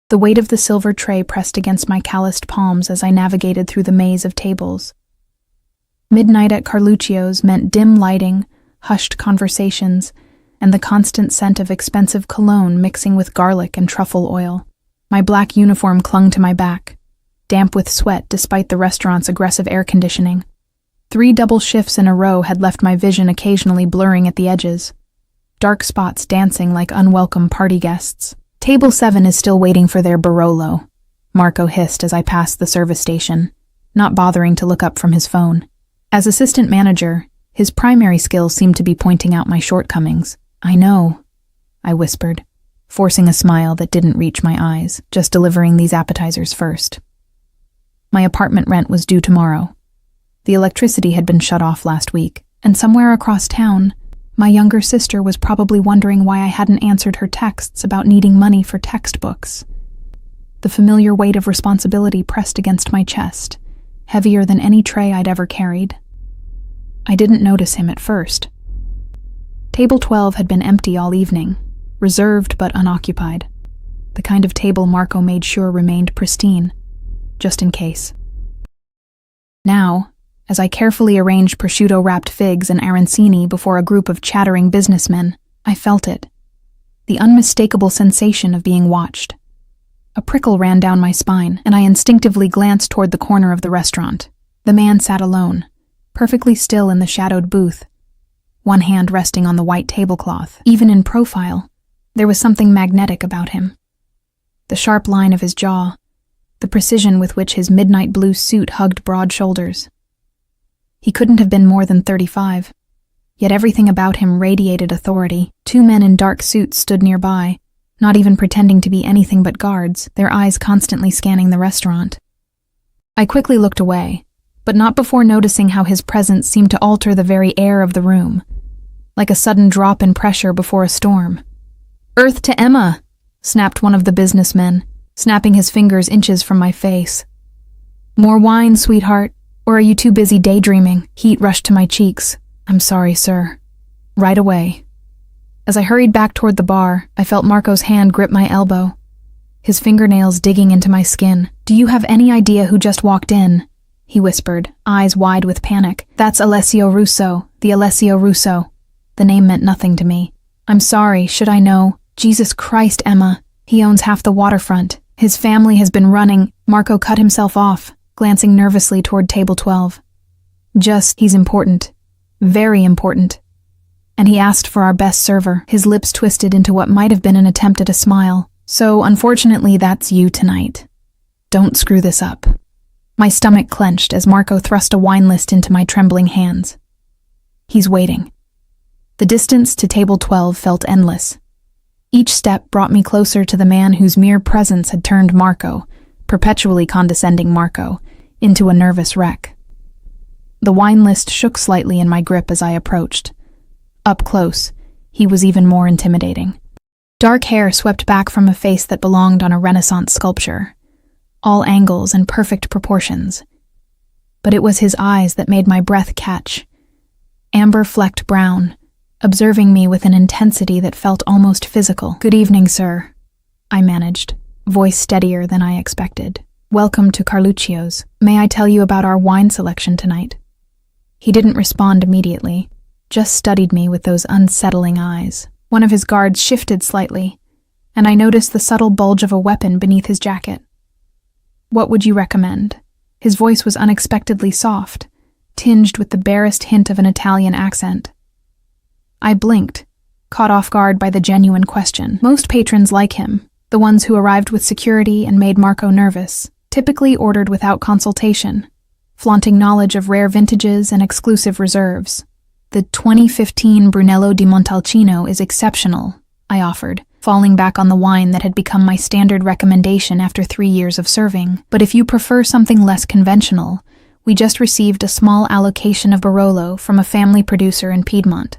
The weight of the silver tray pressed against my calloused palms as I navigated through the maze of tables. Midnight at Carluccio's meant dim lighting, hushed conversations, and the constant scent of expensive cologne mixing with garlic and truffle oil. My black uniform clung to my back, damp with sweat despite the restaurant's aggressive air conditioning. 3 double shifts in a row had left my vision occasionally blurring at the edges, dark spots dancing like unwelcome party guests. "Table 7 is still waiting for their Barolo," Marco hissed as I passed the service station, not bothering to look up from his phone. As assistant manager, his primary skill seemed to be pointing out my shortcomings. "I know," I whispered, forcing a smile that didn't reach my eyes, just delivering these appetizers first. My apartment rent was due tomorrow. The electricity had been shut off last week, and somewhere across town, my younger sister was probably wondering why I hadn't answered her texts about needing money for textbooks. The familiar weight of responsibility pressed against my chest, heavier than any tray I'd ever carried. I didn't notice him at first. Table 12 had been empty all evening, reserved but unoccupied. The kind of table Marco made sure remained pristine, just in case. Now, as I carefully arranged prosciutto-wrapped figs and arancini before a group of chattering businessmen, I felt it. The unmistakable sensation of being watched. A prickle ran down my spine, and I instinctively glanced toward the corner of the restaurant. The man sat alone, perfectly still in the shadowed booth, one hand resting on the white tablecloth. Even in profile, there was something magnetic about him. The sharp line of his jaw, the precision with which his midnight blue suit hugged broad shoulders. He couldn't have been more than 35, yet everything about him radiated authority. 2 men in dark suits stood nearby, not even pretending to be anything but guards, their eyes constantly scanning the restaurant. I quickly looked away, but not before noticing how his presence seemed to alter the very air of the room, like a sudden drop in pressure before a storm. "Earth to Emma," snapped one of the businessmen, snapping his fingers inches from my face. "More wine, sweetheart, or are you too busy daydreaming?" Heat rushed to my cheeks. "I'm sorry, sir." Right away. As I hurried back toward the bar, I felt Marco's hand grip my elbow, his fingernails digging into my skin. "Do you have any idea who just walked in?" he whispered, eyes wide with panic. "That's Alessio Russo, the Alessio Russo." The name meant nothing to me. "I'm sorry, should I know?" "Jesus Christ, Emma. He owns half the waterfront. His family has been running." Marco cut himself off, glancing nervously toward table 12. "He's important. Very important. And he asked for our best server." His lips twisted into what might have been an attempt at a smile. "So, unfortunately, that's you tonight. Don't screw this up." My stomach clenched as Marco thrust a wine list into my trembling hands. He's waiting. The distance to table 12 felt endless. Each step brought me closer to the man whose mere presence had turned Marco, perpetually condescending Marco, into a nervous wreck. The wine list shook slightly in my grip as I approached. Up close, he was even more intimidating. Dark hair swept back from a face that belonged on a Renaissance sculpture, all angles and perfect proportions. But it was his eyes that made my breath catch, amber-flecked brown, observing me with an intensity that felt almost physical. "Good evening, sir," I managed, voice steadier than I expected. "Welcome to Carluccio's. May I tell you about our wine selection tonight?" He didn't respond immediately, just studied me with those unsettling eyes. One of his guards shifted slightly, and I noticed the subtle bulge of a weapon beneath his jacket. "What would you recommend?" His voice was unexpectedly soft, tinged with the barest hint of an Italian accent. I blinked, caught off guard by the genuine question. Most patrons like him, the ones who arrived with security and made Marco nervous, typically ordered without consultation, flaunting knowledge of rare vintages and exclusive reserves. "The 2015 Brunello di Montalcino is exceptional," I offered, falling back on the wine that had become my standard recommendation after 3 years of serving. "But if you prefer something less conventional, we just received a small allocation of Barolo from a family producer in Piedmont.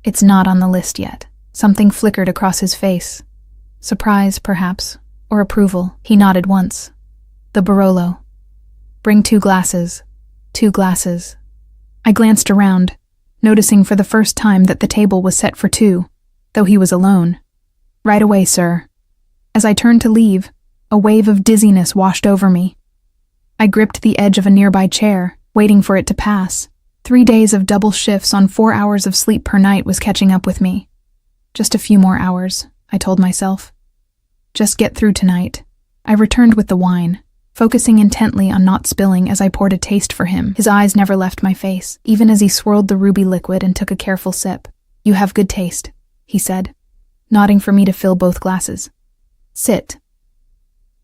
It's not on the list yet." Something flickered across his face. Surprise, perhaps, or approval. He nodded once. "The Barolo. Bring 2 glasses. 2 glasses." I glanced around, noticing for the first time that the table was set for 2, though he was alone. "Right away, sir." As I turned to leave, A wave of dizziness washed over me. I gripped the edge of a nearby chair, waiting for it to pass. 3 days of double shifts on 4 hours of sleep per night was catching up with me. Just a few more hours, I told myself. Just get through tonight. I returned with the wine, focusing intently on not spilling as I poured a taste for him. His eyes never left my face, even as he swirled the ruby liquid and took a careful sip. "You have good taste," he said, nodding for me to fill both glasses. "Sit."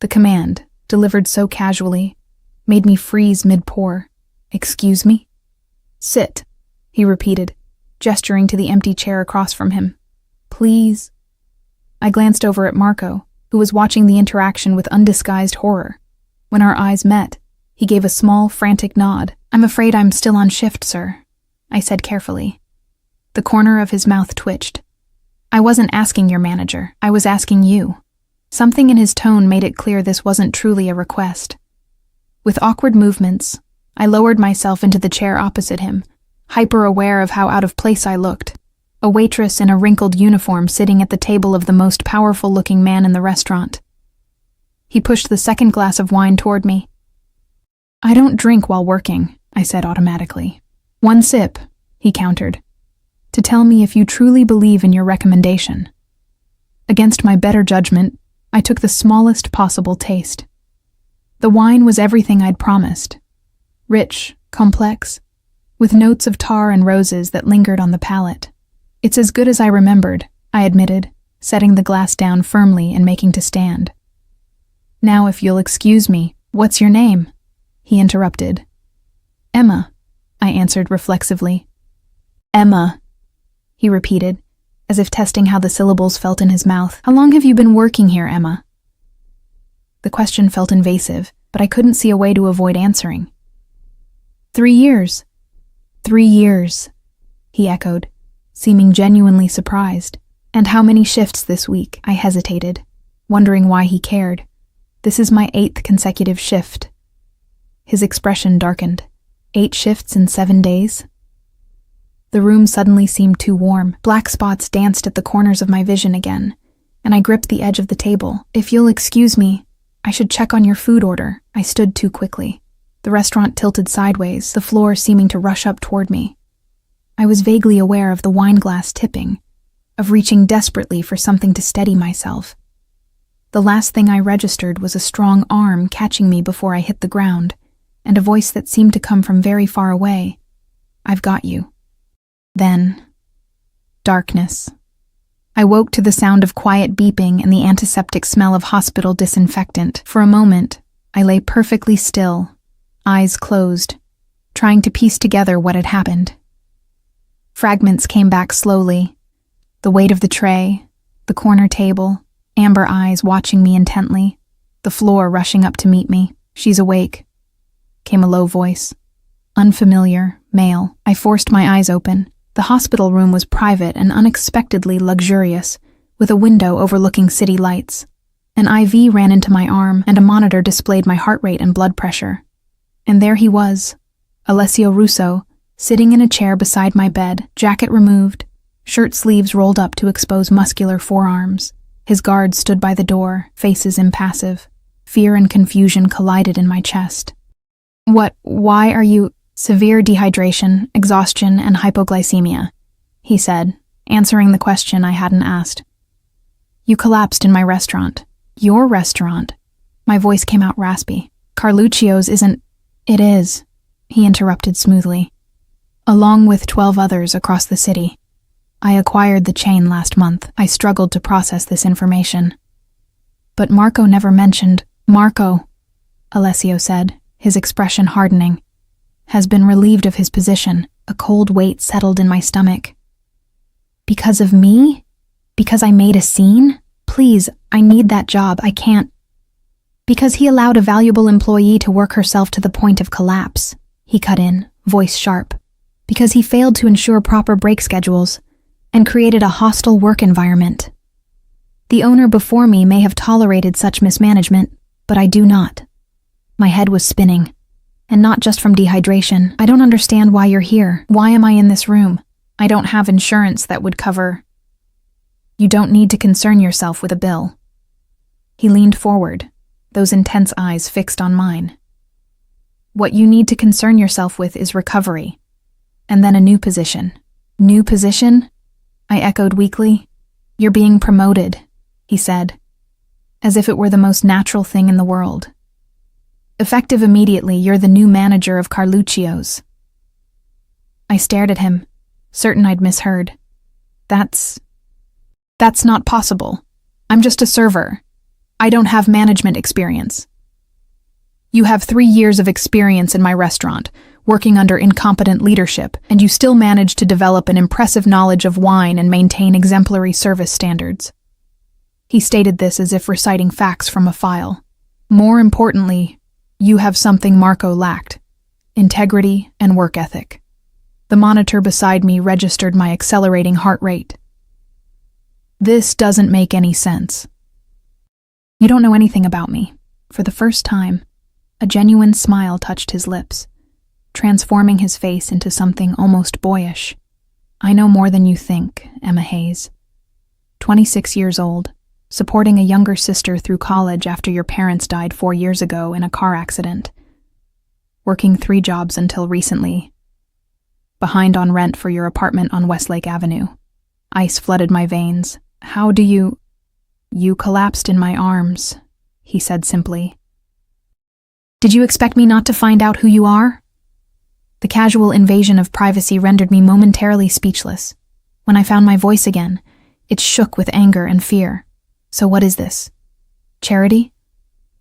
The command, delivered so casually, made me freeze mid-pour. "Excuse me?" "Sit," he repeated, gesturing to the empty chair across from him. "Please?" I glanced over at Marco, who was watching the interaction with undisguised horror. When our eyes met, he gave a small, frantic nod. "I'm afraid I'm still on shift, sir," I said carefully. The corner of his mouth twitched. "I wasn't asking your manager, I was asking you." Something in his tone made it clear this wasn't truly a request. With awkward movements, I lowered myself into the chair opposite him, hyper-aware of how out of place I looked. A waitress in a wrinkled uniform sitting at the table of the most powerful-looking man in the restaurant. He pushed the second glass of wine toward me. "I don't drink while working," I said automatically. "1 sip," he countered, "to tell me if you truly believe in your recommendation." Against my better judgment, I took the smallest possible taste. The wine was everything I'd promised. Rich, complex, with notes of tar and roses that lingered on the palate. "It's as good as I remembered," I admitted, setting the glass down firmly and making to stand. "Now, if you'll excuse me, what's your name?" he interrupted. "Emma," I answered reflexively. "Emma," he repeated, as if testing how the syllables felt in his mouth. "How long have you been working here, Emma?" The question felt invasive, but I couldn't see a way to avoid answering. 3 years. 3 years, he echoed, seeming genuinely surprised. "And how many shifts this week?" I hesitated, wondering why he cared. "This is my 8th consecutive shift." His expression darkened. 8 shifts in 7 days? The room suddenly seemed too warm. Black spots danced at the corners of my vision again, and I gripped the edge of the table. "If you'll excuse me, I should check on your food order." I stood too quickly. The restaurant tilted sideways, the floor seeming to rush up toward me. I was vaguely aware of the wine glass tipping, of reaching desperately for something to steady myself. The last thing I registered was a strong arm catching me before I hit the ground, and a voice that seemed to come from very far away. "I've got you." Then, darkness. I woke to the sound of quiet beeping and the antiseptic smell of hospital disinfectant. For a moment, I lay perfectly still, eyes closed, trying to piece together what had happened. Fragments came back slowly. The weight of the tray, the corner table, amber eyes watching me intently, the floor rushing up to meet me. "She's awake," came a low voice. Unfamiliar, male. I forced my eyes open. The hospital room was private and unexpectedly luxurious, with a window overlooking city lights. An IV ran into my arm, and a monitor displayed my heart rate and blood pressure. And there he was, Alessio Russo, sitting in a chair beside my bed, jacket removed, shirt sleeves rolled up to expose muscular forearms. His guards stood by the door, faces impassive. Fear and confusion collided in my chest. Why are you—" "Severe dehydration, exhaustion, and hypoglycemia," he said, answering the question I hadn't asked. "You collapsed in my restaurant." "Your restaurant?" My voice came out raspy. "Carluccio's isn't—" "It is," he interrupted smoothly. "Along with 12 others across the city. I acquired the chain last month." I struggled to process this information. "But Marco never mentioned—" "Marco," Alessio said, his expression hardening, "has been relieved of his position." A cold weight settled in my stomach. "Because of me? Because I made a scene? Please, I need that job, I can't—" "Because he allowed a valuable employee to work herself to the point of collapse," he cut in, voice sharp. "Because he failed to ensure proper break schedules and created a hostile work environment. The owner before me may have tolerated such mismanagement, but I do not." My head was spinning. "And not just from dehydration. I don't understand why you're here. Why am I in this room? I don't have insurance that would cover—" "You don't need to concern yourself with a bill." He leaned forward, those intense eyes fixed on mine. What you need to concern yourself with is recovery. And then a new position. New position? I echoed weakly. You're being promoted, he said, as if it were the most natural thing in the world. Effective immediately, you're the new manager of Carluccio's. I stared at him, certain I'd misheard. That's not possible. I'm just a server. I don't have management experience. You have 3 years of experience in my restaurant, working under incompetent leadership, and you still manage to develop an impressive knowledge of wine and maintain exemplary service standards. He stated this as if reciting facts from a file. More importantly, you have something Marco lacked: integrity and work ethic. The monitor beside me registered my accelerating heart rate. This doesn't make any sense. You don't know anything about me. For the first time, a genuine smile touched his lips, transforming his face into something almost boyish. I know more than you think, Emma Hayes. 26 years old, supporting a younger sister through college after your parents died 4 years ago in a car accident. Working 3 jobs until recently. Behind on rent for your apartment on Westlake Avenue. Ice flooded my veins. How do you... You collapsed in my arms, he said simply. Did you expect me not to find out who you are? The casual invasion of privacy rendered me momentarily speechless. When I found my voice again, it shook with anger and fear. So what is this? Charity?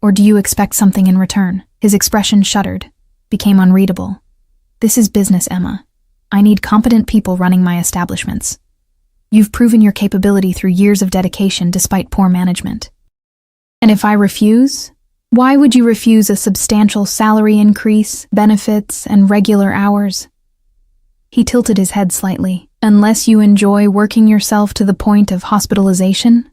Or do you expect something in return? His expression shuddered, became unreadable. This is business, Emma. I need competent people running my establishments. You've proven your capability through years of dedication despite poor management. And if I refuse? Why would you refuse a substantial salary increase, benefits, and regular hours? He tilted his head slightly. Unless you enjoy working yourself to the point of hospitalization?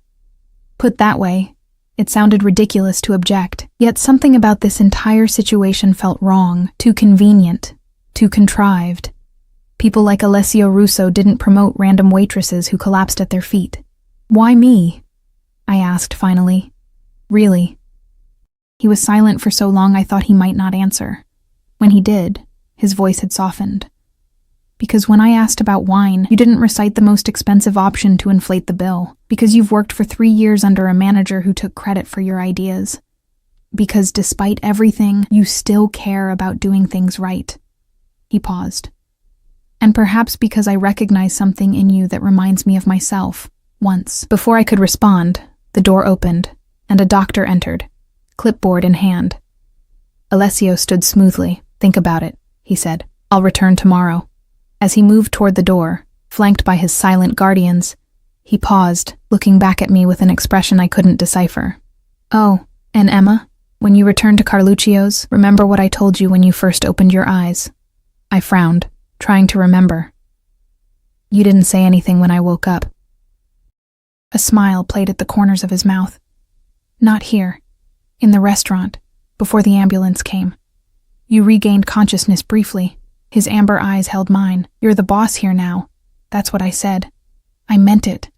Put that way, it sounded ridiculous to object, yet something about this entire situation felt wrong, too convenient, too contrived. People like Alessio Russo didn't promote random waitresses who collapsed at their feet. Why me? I asked finally. Really? He was silent for so long I thought he might not answer. When he did, his voice had softened. Because when I asked about wine, you didn't recite the most expensive option to inflate the bill. Because you've worked for 3 years under a manager who took credit for your ideas. Because despite everything, you still care about doing things right. He paused. And perhaps because I recognize something in you that reminds me of myself. Once, before I could respond, the door opened, and a doctor entered, clipboard in hand. Alessio stood smoothly. Think about it, he said. I'll return tomorrow. As he moved toward the door, flanked by his silent guardians, he paused, looking back at me with an expression I couldn't decipher. Oh, and Emma, when you return to Carluccio's, remember what I told you when you first opened your eyes. I frowned, trying to remember. You didn't say anything when I woke up. A smile played at the corners of his mouth. Not here. In the restaurant, before the ambulance came. You regained consciousness briefly. His amber eyes held mine. You're the boss here now. That's what I said. I meant it.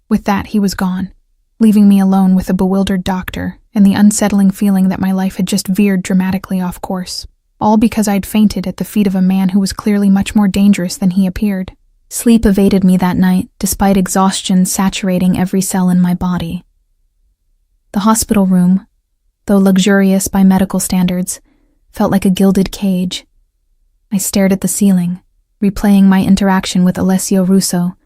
With that, he was gone, leaving me alone with a bewildered doctor and the unsettling feeling that my life had just veered dramatically off course. All because I'd fainted at the feet of a man who was clearly much more dangerous than he appeared. Sleep evaded me that night, despite exhaustion saturating every cell in my body. The hospital room, though luxurious by medical standards, felt like a gilded cage. I stared at the ceiling, replaying my interaction with Alessio Russo,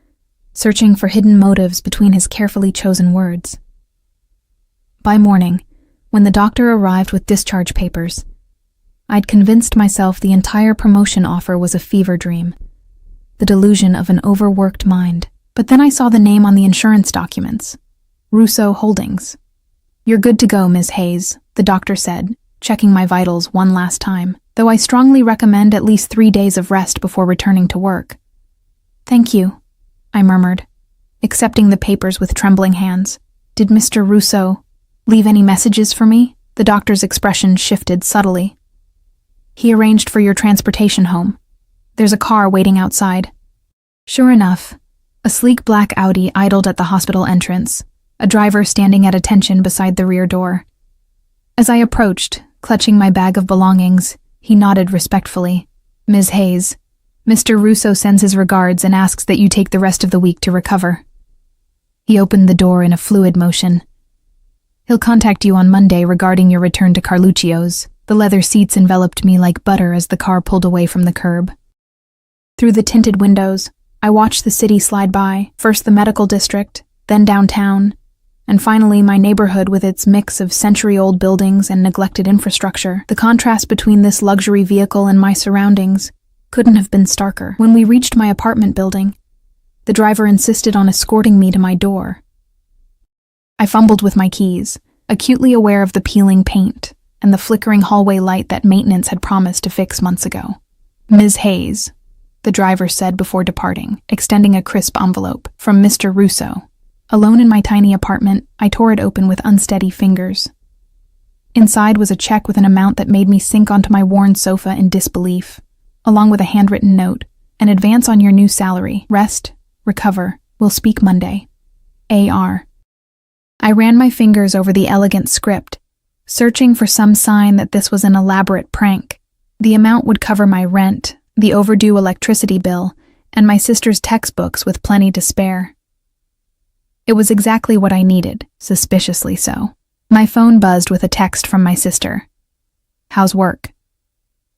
searching for hidden motives between his carefully chosen words. By morning, when the doctor arrived with discharge papers, I'd convinced myself the entire promotion offer was a fever dream, the delusion of an overworked mind. But then I saw the name on the insurance documents, Russo Holdings. You're good to go, Ms. Hayes, the doctor said, checking my vitals one last time, though I strongly recommend at least 3 days of rest before returning to work. Thank you, I murmured, accepting the papers with trembling hands. Did Mr. Russo leave any messages for me? The doctor's expression shifted subtly. He arranged for your transportation home. There's a car waiting outside. Sure enough, a sleek black Audi idled at the hospital entrance, a driver standing at attention beside the rear door. As I approached, clutching my bag of belongings, he nodded respectfully. "Ms. Hayes, Mr. Russo sends his regards and asks that you take the rest of the week to recover." He opened the door in a fluid motion. "He'll contact you on Monday regarding your return to Carluccio's." The leather seats enveloped me like butter as the car pulled away from the curb. Through the tinted windows, I watched the city slide by, first the medical district, then downtown, and finally my neighborhood with its mix of century-old buildings and neglected infrastructure. The contrast between this luxury vehicle and my surroundings couldn't have been starker. When we reached my apartment building, the driver insisted on escorting me to my door. I fumbled with my keys, acutely aware of the peeling paint and the flickering hallway light that maintenance had promised to fix months ago. "Ms. Hayes," the driver said before departing, extending a crisp envelope from Mr. Russo. Alone in my tiny apartment, I tore it open with unsteady fingers. Inside was a check with an amount that made me sink onto my worn sofa in disbelief, along with a handwritten note: "An advance on your new salary. Rest, recover. We'll speak Monday. A.R." I ran my fingers over the elegant script, searching for some sign that this was an elaborate prank. The amount would cover my rent, the overdue electricity bill, and my sister's textbooks with plenty to spare. It was exactly what I needed, suspiciously so. My phone buzzed with a text from my sister. "How's work?"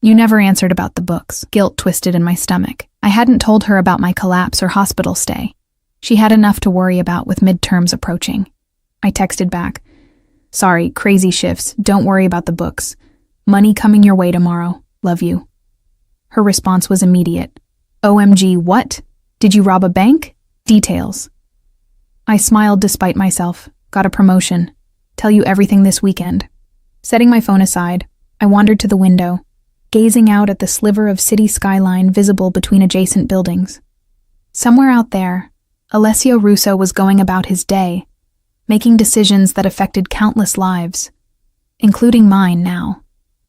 "You never answered about the books." Guilt twisted in my stomach. I hadn't told her about my collapse or hospital stay. She had enough to worry about with midterms approaching. I texted back, "Sorry, crazy shifts. Don't worry about the books. Money coming your way tomorrow. Love you." Her response was immediate. "OMG, what? Did you rob a bank? Details." I smiled despite myself. "Got a promotion. Tell you everything this weekend." Setting my phone aside, I wandered to the window, gazing out at the sliver of city skyline visible between adjacent buildings. Somewhere out there, Alessio Russo was going about his day, making decisions that affected countless lives, including mine now.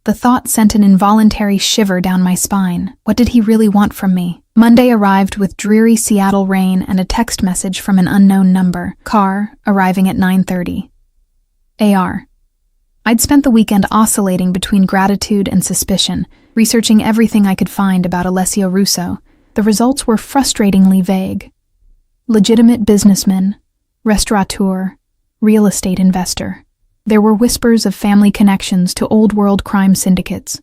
The thought sent an involuntary shiver down my spine. What did he really want from me? Monday arrived with dreary Seattle rain and a text message from an unknown number. Car, arriving at 9:30. AR. I'd spent the weekend oscillating between gratitude and suspicion, researching everything I could find about Alessio Russo. The results were frustratingly vague. Legitimate businessman, restaurateur, real estate investor. There were whispers of family connections to old-world crime syndicates,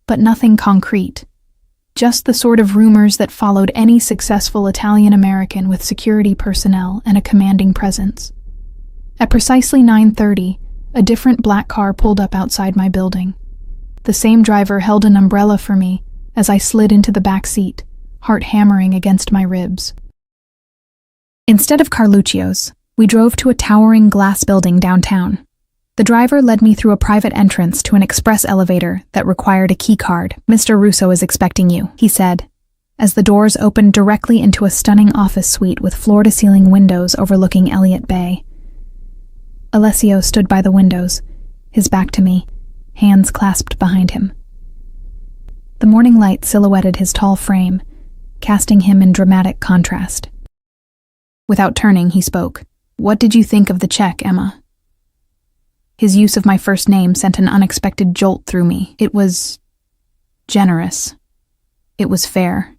but nothing concrete. Just the sort of rumors that followed any successful Italian-American with security personnel and a commanding presence. At precisely 9:30, a different black car pulled up outside my building. The same driver held an umbrella for me as I slid into the back seat, heart hammering against my ribs. Instead of Carluccio's, we drove to a towering glass building downtown. The driver led me through a private entrance to an express elevator that required a key card. "Mr. Russo is expecting you," he said, as the doors opened directly into a stunning office suite with floor-to-ceiling windows overlooking Elliott Bay. Alessio stood by the windows, his back to me, hands clasped behind him. The morning light silhouetted his tall frame, casting him in dramatic contrast. Without turning, he spoke. "What did you think of the check, Emma?" His use of my first name sent an unexpected jolt through me. "It was generous. It was fair,"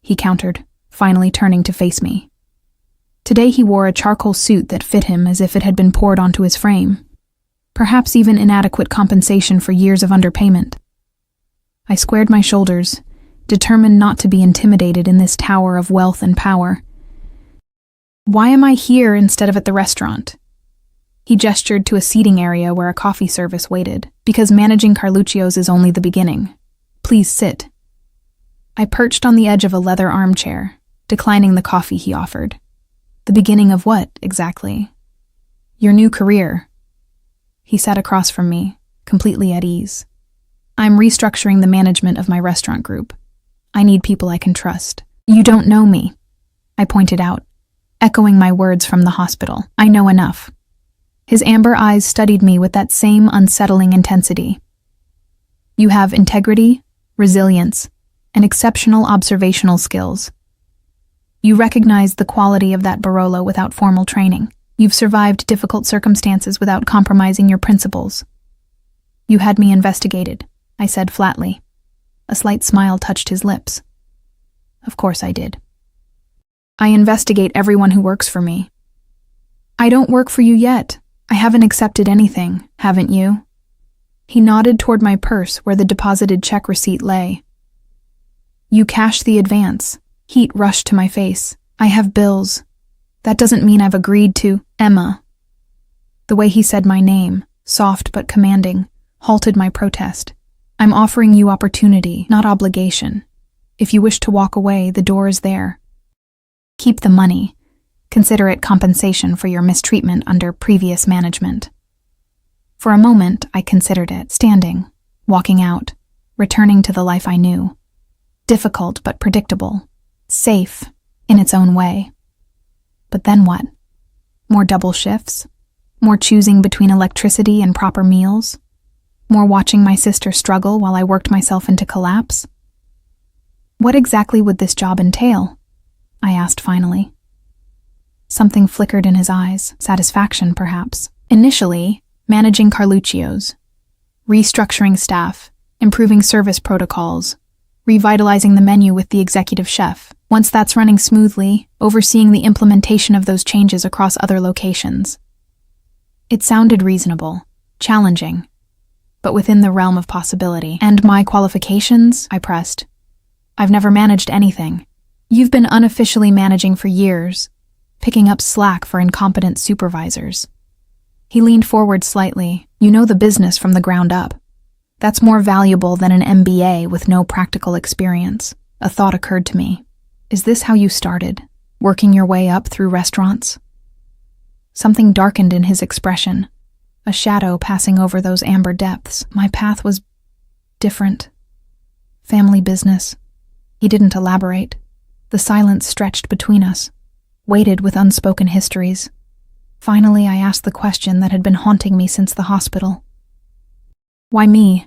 he countered, finally turning to face me. Today he wore a charcoal suit that fit him as if it had been poured onto his frame. Perhaps even inadequate compensation for years of underpayment. I squared my shoulders, determined not to be intimidated in this tower of wealth and power. "Why am I here instead of at the restaurant?" He gestured to a seating area where a coffee service waited. "Because managing Carluccio's is only the beginning. Please sit." I perched on the edge of a leather armchair, declining the coffee he offered. "The beginning of what, exactly?" "Your new career." He sat across from me, completely at ease. "I'm restructuring the management of my restaurant group. I need people I can trust." "You don't know me," I pointed out, echoing my words from the hospital. "I know enough." His amber eyes studied me with that same unsettling intensity. "You have integrity, resilience, and exceptional observational skills. You recognize the quality of that Barolo without formal training. You've survived difficult circumstances without compromising your principles. You had me investigated, I said flatly. A slight smile touched his lips. Of course I did. I investigate everyone who works for me. I don't work for you yet. I haven't accepted anything, haven't you? He nodded toward my purse where the deposited check receipt lay. You cashed the advance. Heat rushed to my face. I have bills. That doesn't mean I've agreed to, Emma. The way he said my name, soft but commanding, halted my protest. I'm offering you opportunity, not obligation. If you wish to walk away, the door is there. Keep the money. Consider it compensation for your mistreatment under previous management. For a moment, I considered it, standing, walking out, returning to the life I knew. Difficult but predictable, safe in its own way. But then what? More double shifts? More choosing between electricity and proper meals? More watching my sister struggle while I worked myself into collapse? What exactly would this job entail? I asked finally. Something flickered in his eyes, satisfaction perhaps. Initially, managing Carluccio's, restructuring staff, improving service protocols, revitalizing the menu with the executive chef. Once that's running smoothly, overseeing the implementation of those changes across other locations. It sounded reasonable, challenging, but within the realm of possibility. And my qualifications? I pressed. I've never managed anything. You've been unofficially managing for years, picking up slack for incompetent supervisors. He leaned forward slightly. You know the business from the ground up. That's more valuable than an MBA with no practical experience. A thought occurred to me. Is this how you started, working your way up through restaurants? Something darkened in his expression, a shadow passing over those amber depths. My path was different. Family business. He didn't elaborate. The silence stretched between us, weighted with unspoken histories. Finally, I asked the question that had been haunting me since the hospital. Why me?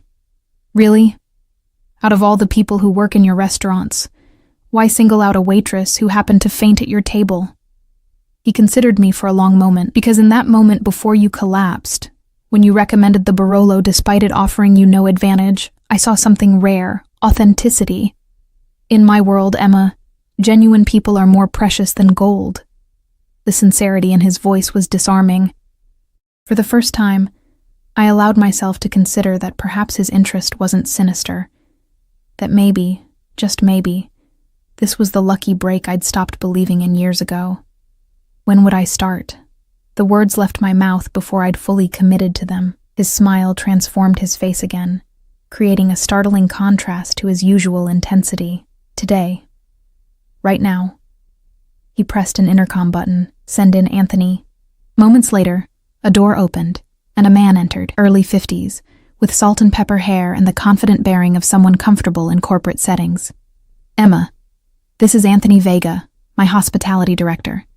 Really? Out of all the people who work in your restaurants, why single out a waitress who happened to faint at your table? He considered me for a long moment, because in that moment before you collapsed, when you recommended the Barolo despite it offering you no advantage, I saw something rare, authenticity. In my world, Emma, genuine people are more precious than gold. The sincerity in his voice was disarming. For the first time, I allowed myself to consider that perhaps his interest wasn't sinister. That maybe, just maybe, this was the lucky break I'd stopped believing in years ago. When would I start? The words left my mouth before I'd fully committed to them. His smile transformed his face again, creating a startling contrast to his usual intensity. Today. Right now. He pressed an intercom button. Send in Anthony. Moments later, a door opened, and a man entered, early 50s, with salt and pepper hair and the confident bearing of someone comfortable in corporate settings. Emma, this is Anthony Vega, my hospitality director.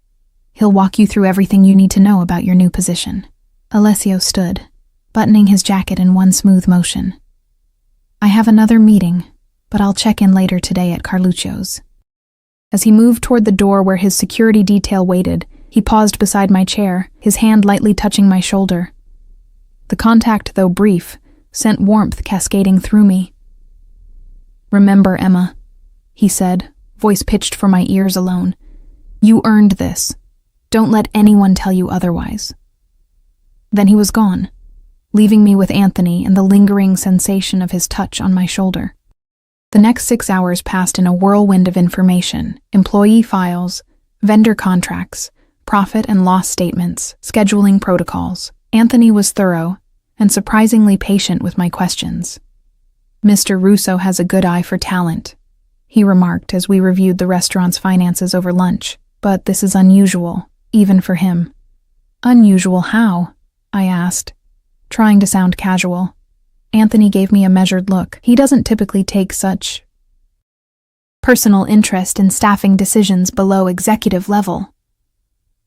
He'll walk you through everything you need to know about your new position. Alessio stood, buttoning his jacket in one smooth motion. I have another meeting, but I'll check in later today at Carluccio's. As he moved toward the door where his security detail waited, he paused beside my chair, his hand lightly touching my shoulder. The contact, though brief, sent warmth cascading through me. Remember, Emma, he said, voice pitched for my ears alone. You earned this. Don't let anyone tell you otherwise. Then he was gone, leaving me with Anthony and the lingering sensation of his touch on my shoulder. The next 6 hours passed in a whirlwind of information, employee files, vendor contracts, profit and loss statements, scheduling protocols. Anthony was thorough and surprisingly patient with my questions. Mr. Russo has a good eye for talent, he remarked as we reviewed the restaurant's finances over lunch. But this is unusual, even for him. Unusual how? I asked, trying to sound casual. Anthony gave me a measured look. He doesn't typically take such personal interest in staffing decisions below executive level.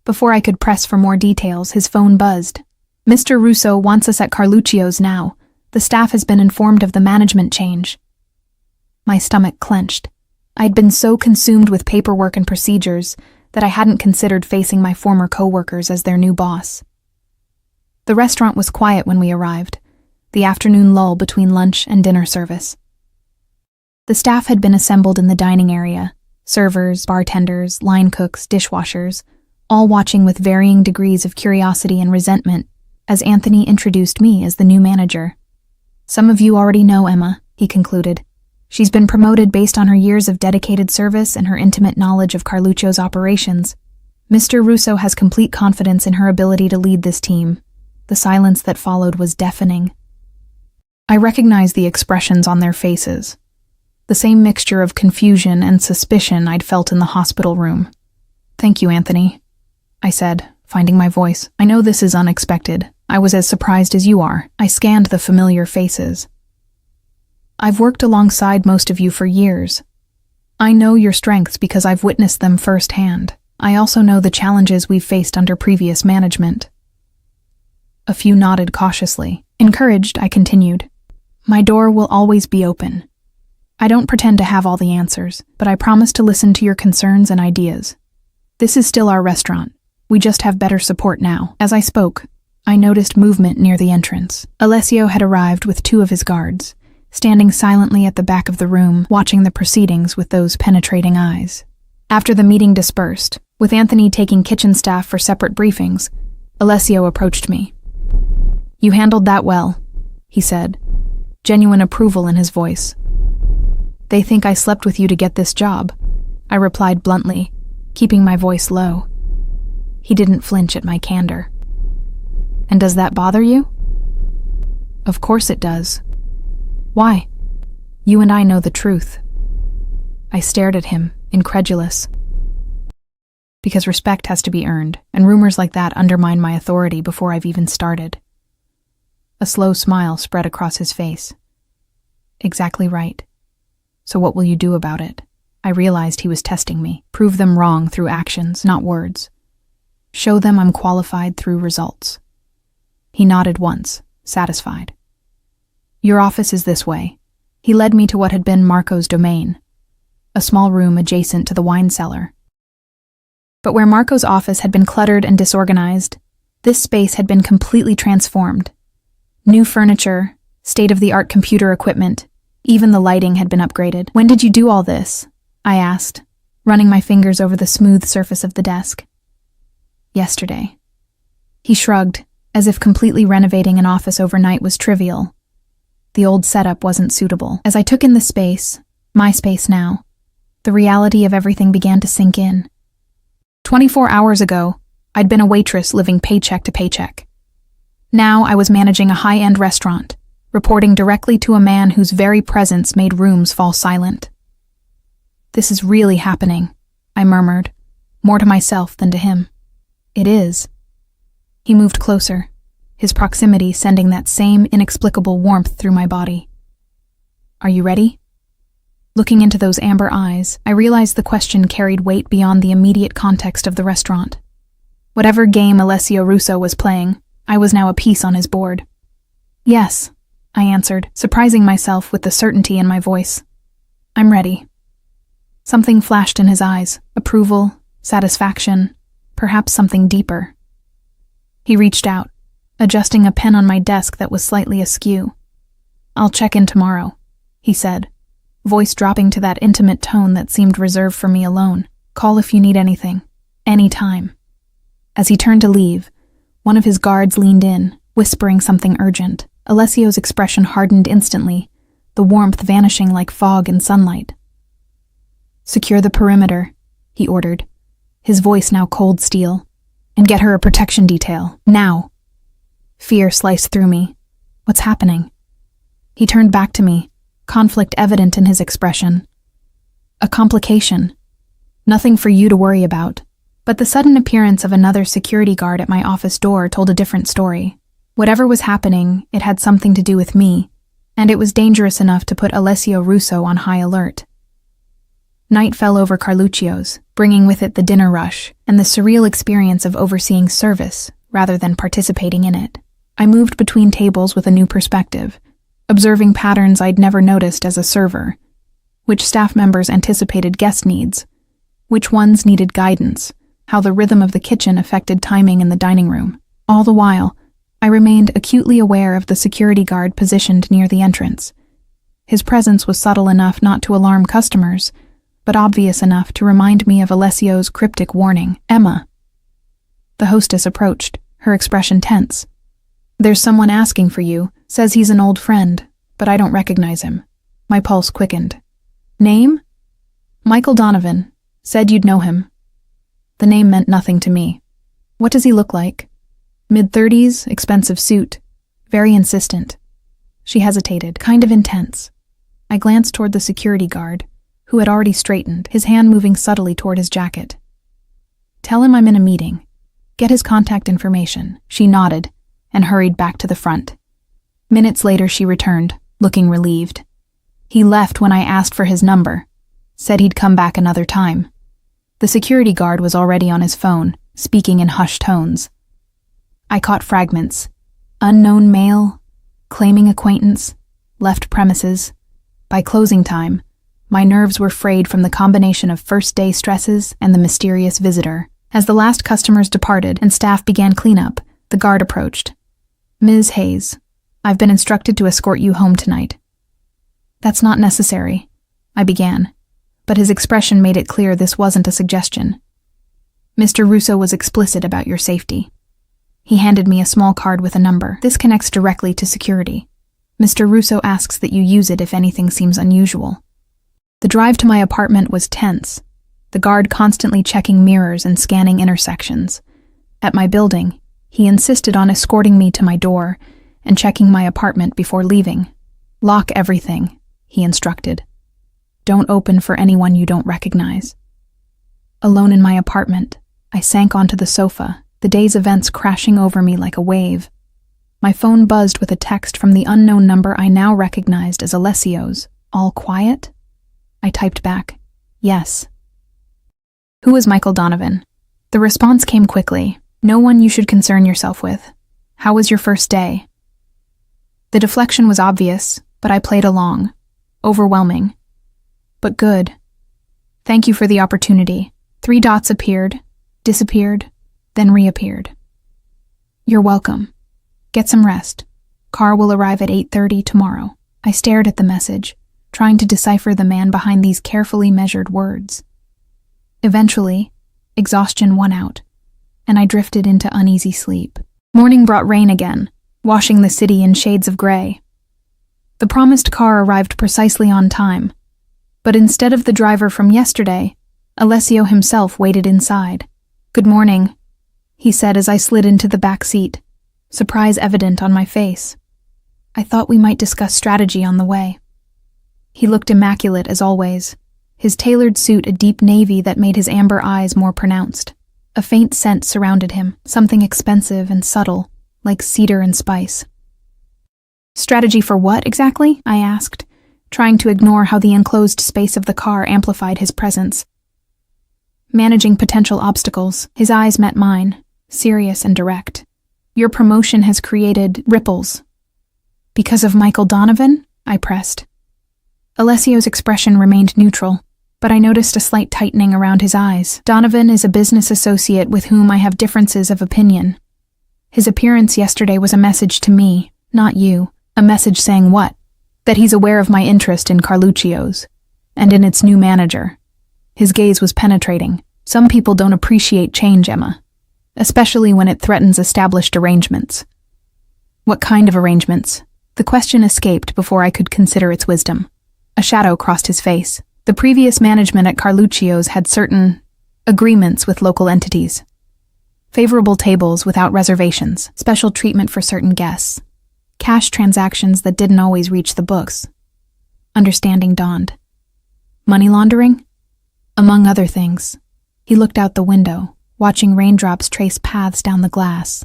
Before I could press for more details, his phone buzzed. Mr. Russo wants us at Carluccio's now. The staff has been informed of the management change. My stomach clenched. I'd been so consumed with paperwork and procedures that I hadn't considered facing my former coworkers as their new boss. The restaurant was quiet when we arrived. the afternoon lull between lunch and dinner service. The staff had been assembled in the dining area, servers, bartenders, line cooks, dishwashers, all watching with varying degrees of curiosity and resentment as Anthony introduced me as the new manager. "Some of you already know Emma," he concluded. "She's been promoted based on her years of dedicated service and her intimate knowledge of Carluccio's operations. Mr. Russo has complete confidence in her ability to lead this team." The silence that followed was deafening. I recognized the expressions on their faces, the same mixture of confusion and suspicion I'd felt in the hospital room. "Thank you, Anthony," I said, finding my voice. "I know this is unexpected. I was as surprised as you are." I scanned the familiar faces. "I've worked alongside most of you for years. I know your strengths because I've witnessed them firsthand. I also know the challenges we've faced under previous management." A few nodded cautiously. Encouraged, I continued. "My door will always be open. I don't pretend to have all the answers, but I promise to listen to your concerns and ideas. This is still our restaurant. We just have better support now." As I spoke, I noticed movement near the entrance. Alessio had arrived with 2 of his guards, standing silently at the back of the room, watching the proceedings with those penetrating eyes. After the meeting dispersed, with Anthony taking kitchen staff for separate briefings, Alessio approached me. "You handled that well," he said, genuine approval in his voice. "They think I slept with you to get this job," I replied bluntly, keeping my voice low. He didn't flinch at my candor. "And does that bother you?" "Of course it does. Why? You and I know the truth." I stared at him, incredulous. "Because respect has to be earned, and rumors like that undermine my authority before I've even started." A slow smile spread across his face. "Exactly right. So what will you do about it?" I realized he was testing me. "Prove them wrong through actions, not words. Show them I'm qualified through results." He nodded once, satisfied. "Your office is this way." He led me to what had been Marco's domain, a small room adjacent to the wine cellar. But where Marco's office had been cluttered and disorganized, this space had been completely transformed. New furniture, state-of-the-art computer equipment, even the lighting had been upgraded. "When did you do all this?" I asked, running my fingers over the smooth surface of the desk. "Yesterday." He shrugged, as if completely renovating an office overnight was trivial. The old setup wasn't suitable. As I took in the space, my space now, the reality of everything began to sink in. 24 hours ago, I'd been a waitress living paycheck to paycheck. Now I was managing a high-end restaurant, reporting directly to a man whose very presence made rooms fall silent. "This is really happening," I murmured, more to myself than to him. "It is." He moved closer, his proximity sending that same inexplicable warmth through my body. "Are you ready?" Looking into those amber eyes, I realized the question carried weight beyond the immediate context of the restaurant. Whatever game Alessio Russo was playing, I was now a piece on his board. "Yes," I answered, surprising myself with the certainty in my voice. "I'm ready." Something flashed in his eyes, approval, satisfaction, perhaps something deeper. He reached out, adjusting a pen on my desk that was slightly askew. "I'll check in tomorrow," he said, voice dropping to that intimate tone that seemed reserved for me alone. "Call if you need anything, any time." As he turned to leave, one of his guards leaned in, whispering something urgent. Alessio's expression hardened instantly, the warmth vanishing like fog in sunlight. "Secure the perimeter," he ordered, his voice now cold steel, "and get her a protection detail, now." Fear sliced through me. What's happening? He turned back to me, conflict evident in his expression. "A complication. Nothing for you to worry about." But the sudden appearance of another security guard at my office door told a different story. Whatever was happening, it had something to do with me, and it was dangerous enough to put Alessio Russo on high alert. Night fell over Carluccio's, bringing with it the dinner rush and the surreal experience of overseeing service rather than participating in it. I moved between tables with a new perspective, observing patterns I'd never noticed as a server. Which staff members anticipated guest needs, which ones needed guidance, how the rhythm of the kitchen affected timing in the dining room. All the while, I remained acutely aware of the security guard positioned near the entrance. His presence was subtle enough not to alarm customers, but obvious enough to remind me of Alessio's cryptic warning, "Emma." The hostess approached, her expression tense. "There's someone asking for you, says he's an old friend, but I don't recognize him." My pulse quickened. "Name?" "Michael Donovan. Said you'd know him." The name meant nothing to me. "What does he look like?" "Mid-30s, expensive suit. Very insistent." She hesitated, kind of intense. I glanced toward the security guard, who had already straightened, his hand moving subtly toward his jacket. "Tell him I'm in a meeting. Get his contact information." She nodded and hurried back to the front. Minutes later she returned, looking relieved. "He left when I asked for his number. Said he'd come back another time." The security guard was already on his phone, speaking in hushed tones. I caught fragments. Unknown male, claiming acquaintance, left premises. By closing time, my nerves were frayed from the combination of first-day stresses and the mysterious visitor. As the last customers departed and staff began cleanup, the guard approached. "Ms. Hayes, I've been instructed to escort you home tonight." "That's not necessary," I began, but his expression made it clear this wasn't a suggestion. "Mr. Russo was explicit about your safety." He handed me a small card with a number. "This connects directly to security. Mr. Russo asks that you use it if anything seems unusual." The drive to my apartment was tense, the guard constantly checking mirrors and scanning intersections. At my building, he insisted on escorting me to my door and checking my apartment before leaving. "Lock everything," he instructed. "Don't open for anyone you don't recognize." Alone in my apartment, I sank onto the sofa, the day's events crashing over me like a wave. My phone buzzed with a text from the unknown number I now recognized as Alessio's. "All quiet?" I typed back, "Yes." "Who is Michael Donovan?" The response came quickly. "No one you should concern yourself with. How was your first day?" The deflection was obvious, but I played along. Overwhelming. But good. "Thank you for the opportunity." 3 dots appeared, disappeared, then reappeared. "You're welcome. Get some rest. Car will arrive at 8:30 tomorrow." I stared at the message, trying to decipher the man behind these carefully measured words. Eventually, exhaustion won out, and I drifted into uneasy sleep. Morning brought rain again, washing the city in shades of gray. The promised car arrived precisely on time, but instead of the driver from yesterday, Alessio himself waited inside. "Good morning," he said as I slid into the back seat, surprise evident on my face. "I thought we might discuss strategy on the way." He looked immaculate as always, his tailored suit a deep navy that made his amber eyes more pronounced. A faint scent surrounded him, something expensive and subtle, like cedar and spice. "Strategy for what, exactly?" I asked, trying to ignore how the enclosed space of the car amplified his presence. "Managing potential obstacles." His eyes met mine, serious and direct. "Your promotion has created ripples." "Because of Michael Donovan?" I pressed. Alessio's expression remained neutral, but I noticed a slight tightening around his eyes. "Donovan is a business associate with whom I have differences of opinion. His appearance yesterday was a message to me, not you." "A message saying what?" "That he's aware of my interest in Carluccio's, and in its new manager." His gaze was penetrating. "Some people don't appreciate change, Emma, especially when it threatens established arrangements." "What kind of arrangements?" The question escaped before I could consider its wisdom. A shadow crossed his face. The previous management at Carluccio's had certain agreements with local entities. Favorable tables without reservations, special treatment for certain guests, cash transactions that didn't always reach the books. Understanding dawned. Money laundering? Among other things. He looked out the window, watching raindrops trace paths down the glass.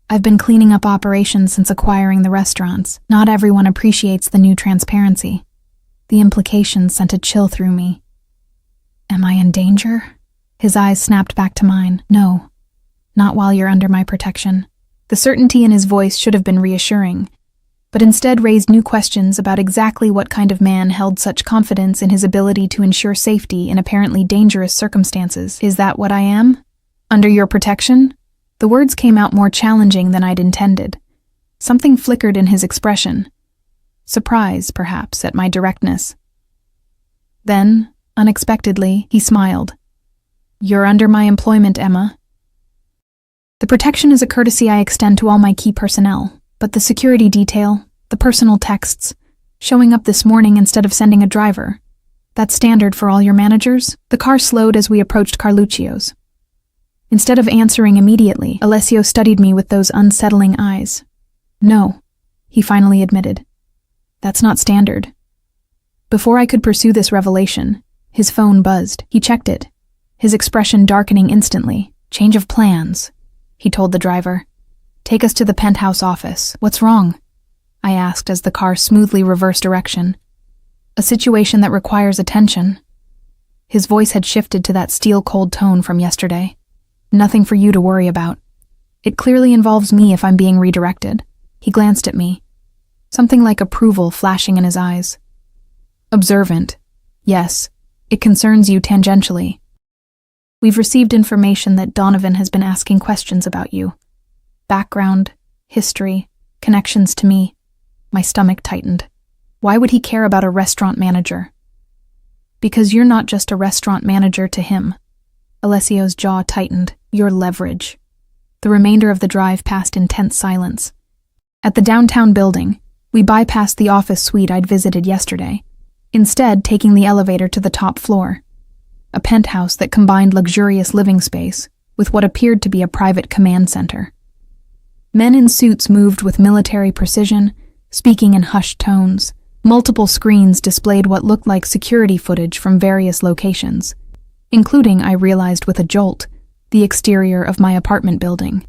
"I've been cleaning up operations since acquiring the restaurants. Not everyone appreciates the new transparency." The implications sent a chill through me. "Am I in danger?" His eyes snapped back to mine. "No, not while you're under my protection." The certainty in his voice should have been reassuring, but instead raised new questions about exactly what kind of man held such confidence in his ability to ensure safety in apparently dangerous circumstances. "Is that what I am? Under your protection?" The words came out more challenging than I'd intended. Something flickered in his expression. Surprise, perhaps, at my directness. Then, unexpectedly, he smiled. "You're under my employment, Emma." The protection is a courtesy I extend to all my key personnel, but the security detail, the personal texts, showing up this morning instead of sending a driver, that's standard for all your managers? The car slowed as we approached Carluccio's. Instead of answering immediately, Alessio studied me with those unsettling eyes. "No," he finally admitted. "That's not standard." Before I could pursue this revelation, his phone buzzed. He checked it, his expression darkening instantly. "Change of plans," he told the driver. "Take us to the penthouse office." "What's wrong?" I asked as the car smoothly reversed direction. "A situation that requires attention." His voice had shifted to that steel-cold tone from yesterday. "Nothing for you to worry about. It clearly involves me if I'm being redirected." He glanced at me, something like approval flashing in his eyes. "Observant. Yes, it concerns you tangentially. We've received information that Donovan has been asking questions about you. Background, history, connections to me." My stomach tightened. Why would he care about a restaurant manager? "Because you're not just a restaurant manager to him." Alessio's jaw tightened. "Your leverage." The remainder of the drive passed in tense silence. At the downtown building, we bypassed the office suite I'd visited yesterday, instead taking the elevator to the top floor. A penthouse that combined luxurious living space with what appeared to be a private command center. Men in suits moved with military precision, speaking in hushed tones. Multiple screens displayed what looked like security footage from various locations, including, I realized with a jolt, the exterior of my apartment building.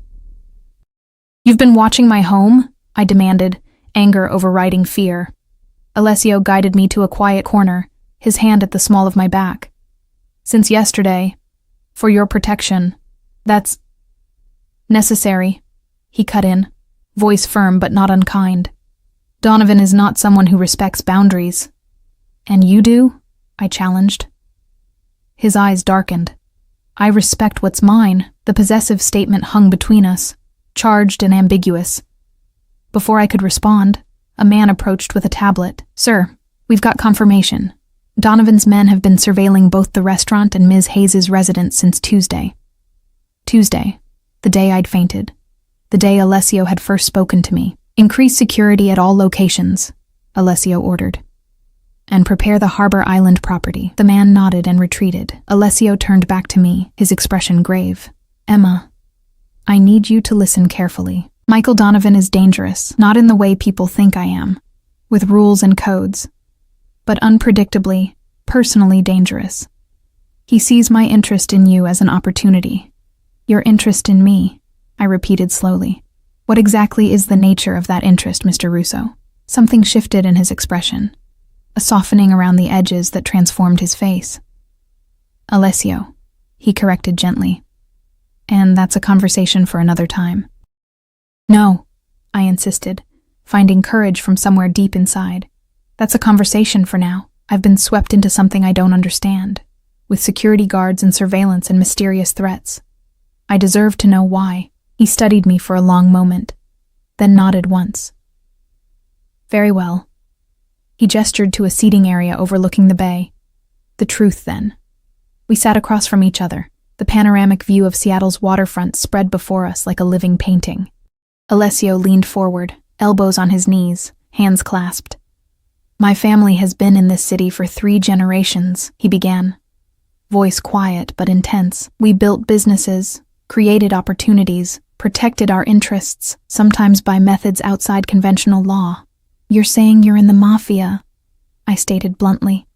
"You've been watching my home?" I demanded, anger overriding fear. Alessio guided me to a quiet corner, his hand at the small of my back. "Since yesterday, for your protection, that's necessary," he cut in, voice firm but not unkind. "Donovan is not someone who respects boundaries." "And you do?" I challenged. His eyes darkened. "I respect what's mine." The possessive statement hung between us, charged and ambiguous. Before I could respond, a man approached with a tablet. "Sir, we've got confirmation. Donovan's men have been surveilling both the restaurant and Ms. Hayes' residence since Tuesday." Tuesday, the day I'd fainted. The day Alessio had first spoken to me. "Increase security at all locations," Alessio ordered. "And prepare the Harbor Island property." The man nodded and retreated. Alessio turned back to me, his expression grave. "Emma, I need you to listen carefully. Michael Donovan is dangerous, not in the way people think I am, with rules and codes, but unpredictably, personally dangerous. He sees my interest in you as an opportunity. Your interest in me," I repeated slowly. "What exactly is the nature of that interest, Mr. Russo?" Something shifted in his expression, a softening around the edges that transformed his face. "Alessio," he corrected gently. "And that's a conversation for another time." "No," I insisted, finding courage from somewhere deep inside. "That's a conversation for now. I've been swept into something I don't understand, with security guards and surveillance and mysterious threats. I deserve to know why." He studied me for a long moment, then nodded once. "Very well." He gestured to a seating area overlooking the bay. "The truth, then." We sat across from each other. The panoramic view of Seattle's waterfront spread before us like a living painting. Alessio leaned forward, elbows on his knees, hands clasped. "My family has been in this city for 3 generations," he began, voice quiet but intense. "We built businesses, created opportunities, protected our interests, sometimes by methods outside conventional law." "You're saying you're in the Mafia," I stated bluntly.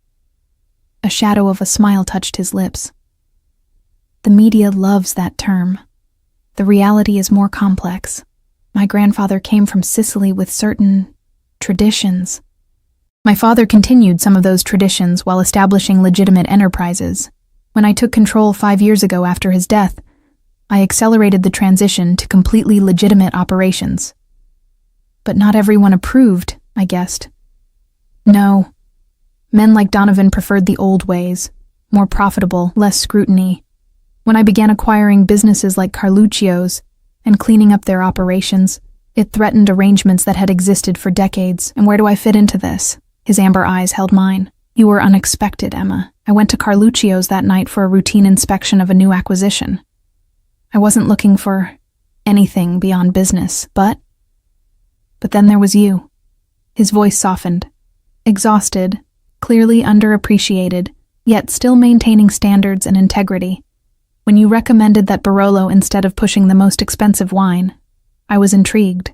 A shadow of a smile touched his lips. "The media loves that term. The reality is more complex. My grandfather came from Sicily with certain traditions. My father continued some of those traditions while establishing legitimate enterprises. When I took control 5 years ago after his death, I accelerated the transition to completely legitimate operations. But not everyone approved, I guessed. No. Men like Donovan preferred the old ways, more profitable, less scrutiny. When I began acquiring businesses like Carluccio's and cleaning up their operations, It threatened arrangements that had existed for decades, and where do I fit into this? His amber eyes held mine. You were unexpected, Emma. I went to Carluccio's that night for a routine inspection of a new acquisition. I wasn't looking for anything beyond business, but then there was you. His voice softened. Exhausted, clearly underappreciated, yet still maintaining standards and integrity. When you recommended that Barolo instead of pushing the most expensive wine, I was intrigued.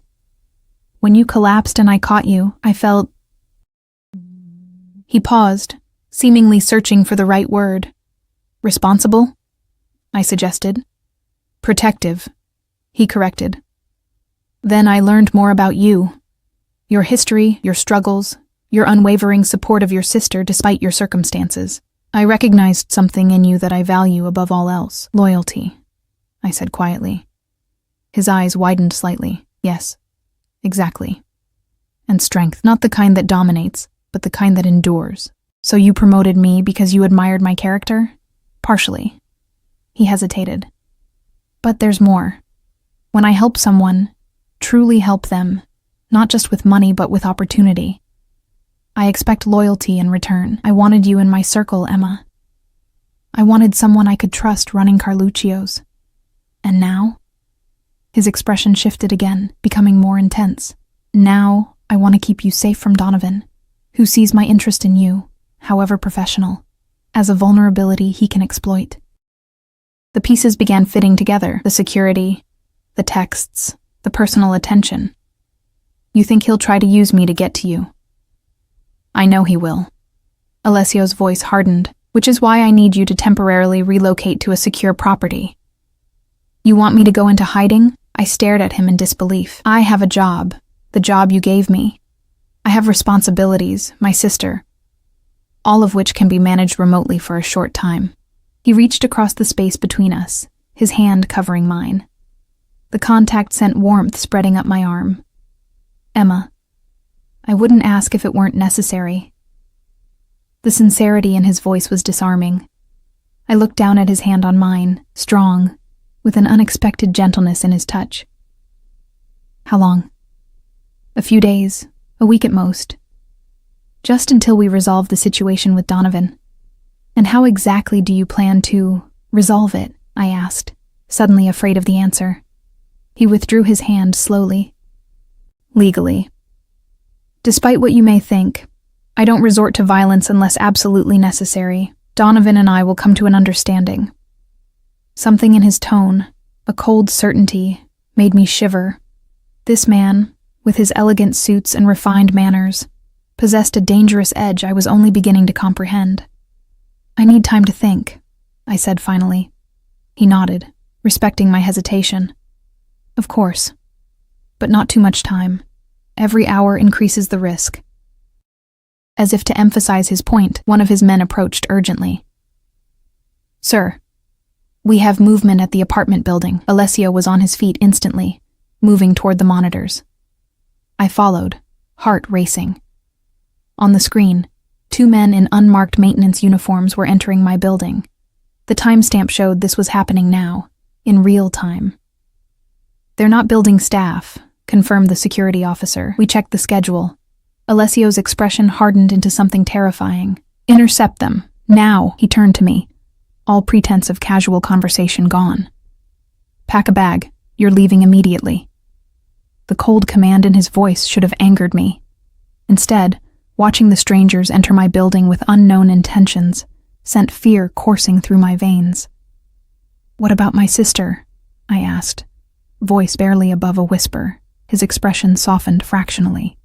When you collapsed and I caught you, I felt... He paused, seemingly searching for the right word. Responsible? I suggested. Protective, he corrected. Then I learned more about you. Your history, your struggles, your unwavering support of your sister despite your circumstances. I recognized something in you that I value above all else. Loyalty, I said quietly. His eyes widened slightly. Yes, exactly. And strength, not the kind that dominates, but the kind that endures. So you promoted me because you admired my character? Partially. He hesitated. But there's more. When I help someone, truly help them, not just with money but with opportunity, I expect loyalty in return. I wanted you in my circle, Emma. I wanted someone I could trust running Carluccio's. And now? His expression shifted again, becoming more intense. Now, I want to keep you safe from Donovan, who sees my interest in you, however professional, as a vulnerability he can exploit. The pieces began fitting together, the security, the texts, the personal attention. You think he'll try to use me to get to you? I know he will. Alessio's voice hardened, which is why I need you to temporarily relocate to a secure property. You want me to go into hiding? I stared at him in disbelief. I have a job, the job you gave me. I have responsibilities, my sister, all of which can be managed remotely for a short time. He reached across the space between us, his hand covering mine. The contact sent warmth spreading up my arm. Emma, I wouldn't ask if it weren't necessary. The sincerity in his voice was disarming. I looked down at his hand on mine, strong, with an unexpected gentleness in his touch. How long? A few days, a week at most. Just until we resolve the situation with Donovan. And how exactly do you plan to resolve it? I asked, suddenly afraid of the answer. He withdrew his hand slowly. Legally. Despite what you may think, I don't resort to violence unless absolutely necessary. Donovan and I will come to an understanding. Something in his tone, a cold certainty, made me shiver. This man, with his elegant suits and refined manners, possessed a dangerous edge I was only beginning to comprehend. I need time to think, I said finally. He nodded, respecting my hesitation. Of course, but not too much time. Every hour increases the risk. As if to emphasize his point, one of his men approached urgently. Sir, we have movement at the apartment building. Alessio was on his feet instantly, moving toward the monitors. I followed, heart racing. On the screen, 2 men in unmarked maintenance uniforms were entering my building. The timestamp showed this was happening now, in real time. They're not building staff, confirmed the security officer. We checked the schedule. Alessio's expression hardened into something terrifying. Intercept them, now, he turned to me, all pretense of casual conversation gone. Pack a bag, you're leaving immediately. The cold command in his voice should have angered me. Instead, watching the strangers enter my building with unknown intentions sent fear coursing through my veins. What about my sister? I asked, voice barely above a whisper. His expression softened fractionally.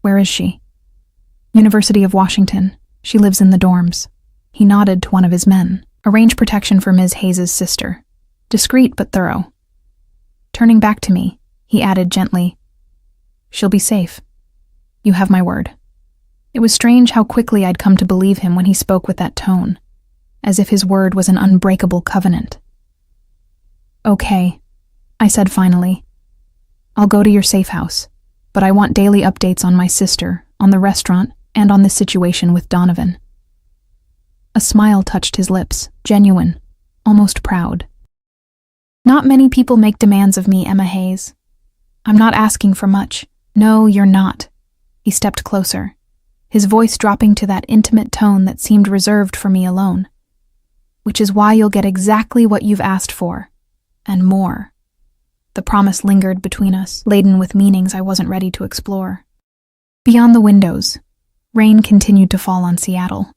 Where is she? University of Washington. She lives in the dorms. He nodded to one of his men. Arrange protection for Ms. Hayes' sister. Discreet but thorough. Turning back to me, he added gently, She'll be safe. You have my word. It was strange how quickly I'd come to believe him when he spoke with that tone, as if his word was an unbreakable covenant. Okay, I said finally. I'll go to your safe house, but I want daily updates on my sister, on the restaurant, and on this situation with Donovan. A smile touched his lips, genuine, almost proud. Not many people make demands of me, Emma Hayes. I'm not asking for much. No, you're not. He stepped closer, his voice dropping to that intimate tone that seemed reserved for me alone. Which is why you'll get exactly what you've asked for, and more. The promise lingered between us, laden with meanings I wasn't ready to explore. Beyond the windows, rain continued to fall on Seattle,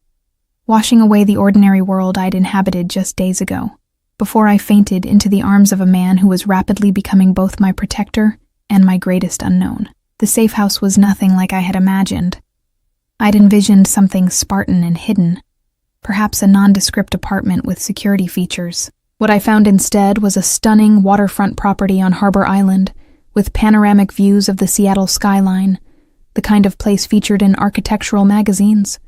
washing away the ordinary world I'd inhabited just days ago, before I fainted into the arms of a man who was rapidly becoming both my protector and my greatest unknown. The safe house was nothing like I had imagined. I'd envisioned something Spartan and hidden, perhaps a nondescript apartment with security features. What I found instead was a stunning waterfront property on Harbor Island, with panoramic views of the Seattle skyline, the kind of place featured in architectural magazines.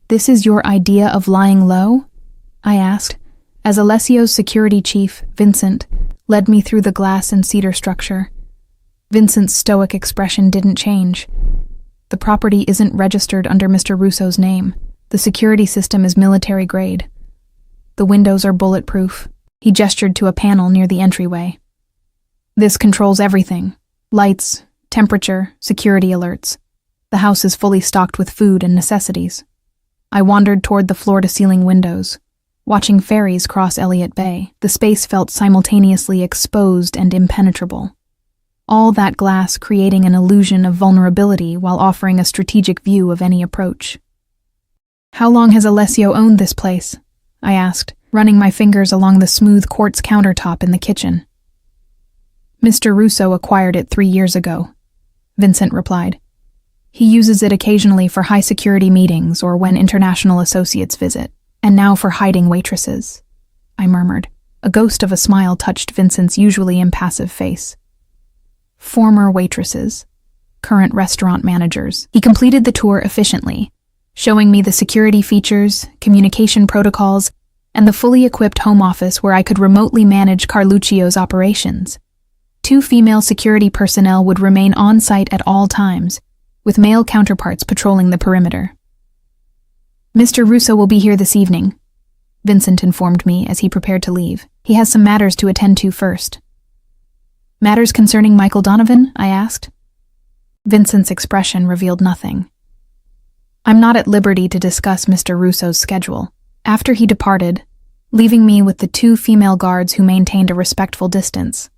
"This is your idea of lying low?" I asked, as Alessio's security chief, Vincent, led me through the glass and cedar structure. Vincent's stoic expression didn't change. "The property isn't registered under Mr. Russo's name. The security system is military grade. The windows are bulletproof." He gestured to a panel near the entryway. "This controls everything. Lights, temperature, security alerts. The house is fully stocked with food and necessities." I wandered toward the floor-to-ceiling windows, watching ferries cross Elliott Bay. The space felt simultaneously exposed and impenetrable. All that glass creating an illusion of vulnerability while offering a strategic view of any approach. "How long has Alessio owned this place?" I asked, running my fingers along the smooth quartz countertop in the kitchen. "Mr. Russo acquired it 3 years ago," Vincent replied. "He uses it occasionally for high-security meetings or when international associates visit, and now for hiding waitresses," I murmured. A ghost of a smile touched Vincent's usually impassive face. "Former waitresses, current restaurant managers." He completed the tour efficiently, showing me the security features, communication protocols, and the fully equipped home office where I could remotely manage Carluccio's operations. 2 female security personnel would remain on site at all times, with male counterparts patrolling the perimeter. "Mr. Russo will be here this evening," Vincent informed me as he prepared to leave. "He has some matters to attend to first." "Matters concerning Michael Donovan?" I asked. Vincent's expression revealed nothing. "I'm not at liberty to discuss Mr. Russo's schedule." After he departed, leaving me with the 2 female guards who maintained a respectful distance,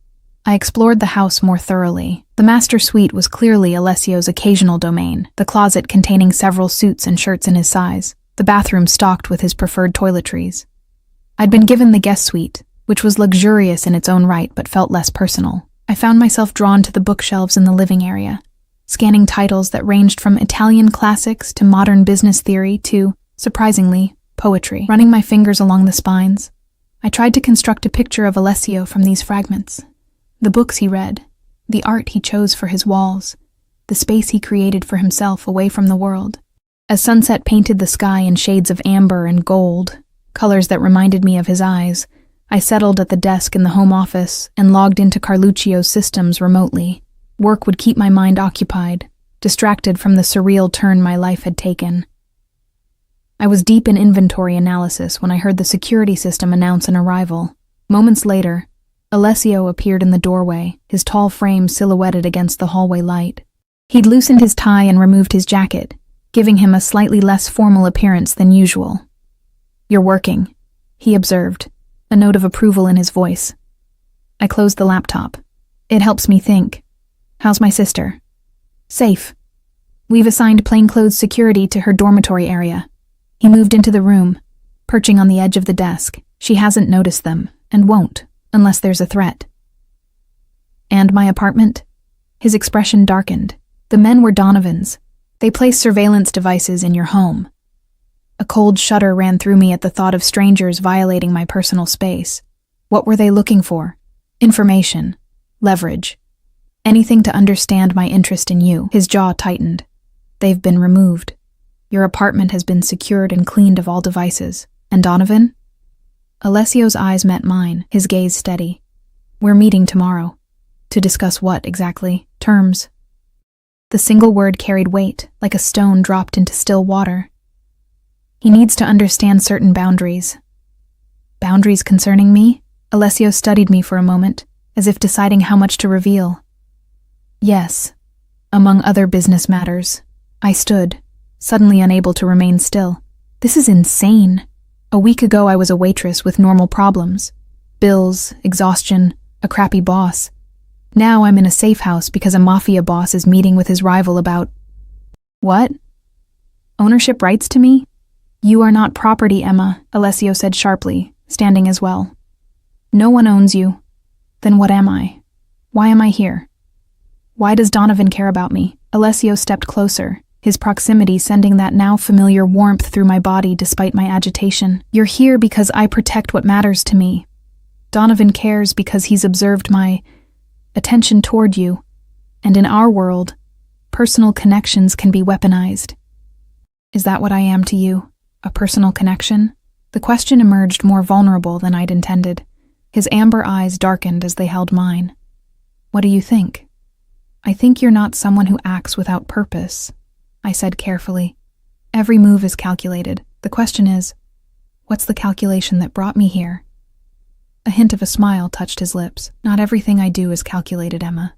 I explored the house more thoroughly. The master suite was clearly Alessio's occasional domain, the closet containing several suits and shirts in his size, the bathroom stocked with his preferred toiletries. I'd been given the guest suite, which was luxurious in its own right but felt less personal. I found myself drawn to the bookshelves in the living area, scanning titles that ranged from Italian classics to modern business theory to, surprisingly, poetry. Running my fingers along the spines, I tried to construct a picture of Alessio from these fragments. The books he read, the art he chose for his walls, the space he created for himself away from the world. As sunset painted the sky in shades of amber and gold, colors that reminded me of his eyes, I settled at the desk in the home office and logged into Carluccio's systems remotely. Work would keep my mind occupied, distracted from the surreal turn my life had taken. I was deep in inventory analysis when I heard the security system announce an arrival. Moments later, Alessio appeared in the doorway, his tall frame silhouetted against the hallway light. He'd loosened his tie and removed his jacket, giving him a slightly less formal appearance than usual. "You're working," he observed, a note of approval in his voice. I closed the laptop. "It helps me think. How's my sister?" "Safe. We've assigned plainclothes security to her dormitory area." He moved into the room, perching on the edge of the desk. "She hasn't noticed them, and won't, unless there's a threat." "And my apartment?" His expression darkened. "The men were Donovans. They placed surveillance devices in your home." A cold shudder ran through me at the thought of strangers violating my personal space. What were they looking for? Information. Leverage. Anything to understand my interest in you. His jaw tightened. "They've been removed. Your apartment has been secured and cleaned of all devices. And Donovan?" Alessio's eyes met mine, his gaze steady. "We're meeting tomorrow." "To discuss what, exactly? Terms?" The single word carried weight, like a stone dropped into still water. "He needs to understand certain boundaries." "Boundaries concerning me?" Alessio studied me for a moment, as if deciding how much to reveal. Yes, among other business matters. I stood, suddenly unable to remain still. This is insane. A week ago I was a waitress with normal problems. Bills, exhaustion, a crappy boss. Now I'm in a safe house because a Mafia boss is meeting with his rival about… What? Ownership rights to me? You are not property, Emma, Alessio said sharply, standing as well. No one owns you. Then what am I? Why am I here? Why does Donovan care about me? Alessio stepped closer, his proximity sending that now familiar warmth through my body despite my agitation. You're here because I protect what matters to me. Donovan cares because he's observed my attention toward you, and in our world, personal connections can be weaponized. Is that what I am to you? A personal connection? The question emerged more vulnerable than I'd intended. His amber eyes darkened as they held mine. What do you think? I think you're not someone who acts without purpose, I said carefully. Every move is calculated. The question is, what's the calculation that brought me here? A hint of a smile touched his lips. Not everything I do is calculated, Emma.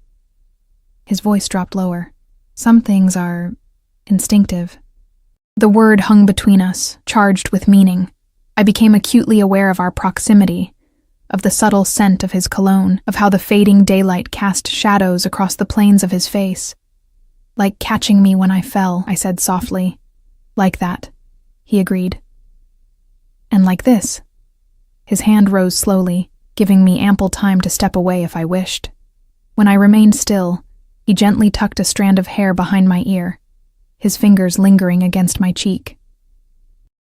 His voice dropped lower. Some things are instinctive. The word hung between us, charged with meaning. I became acutely aware of our proximity, of the subtle scent of his cologne, of how the fading daylight cast shadows across the planes of his face. Like catching me when I fell, I said softly. Like that, he agreed. And like this. His hand rose slowly, giving me ample time to step away if I wished. When I remained still, he gently tucked a strand of hair behind my ear, his fingers lingering against my cheek.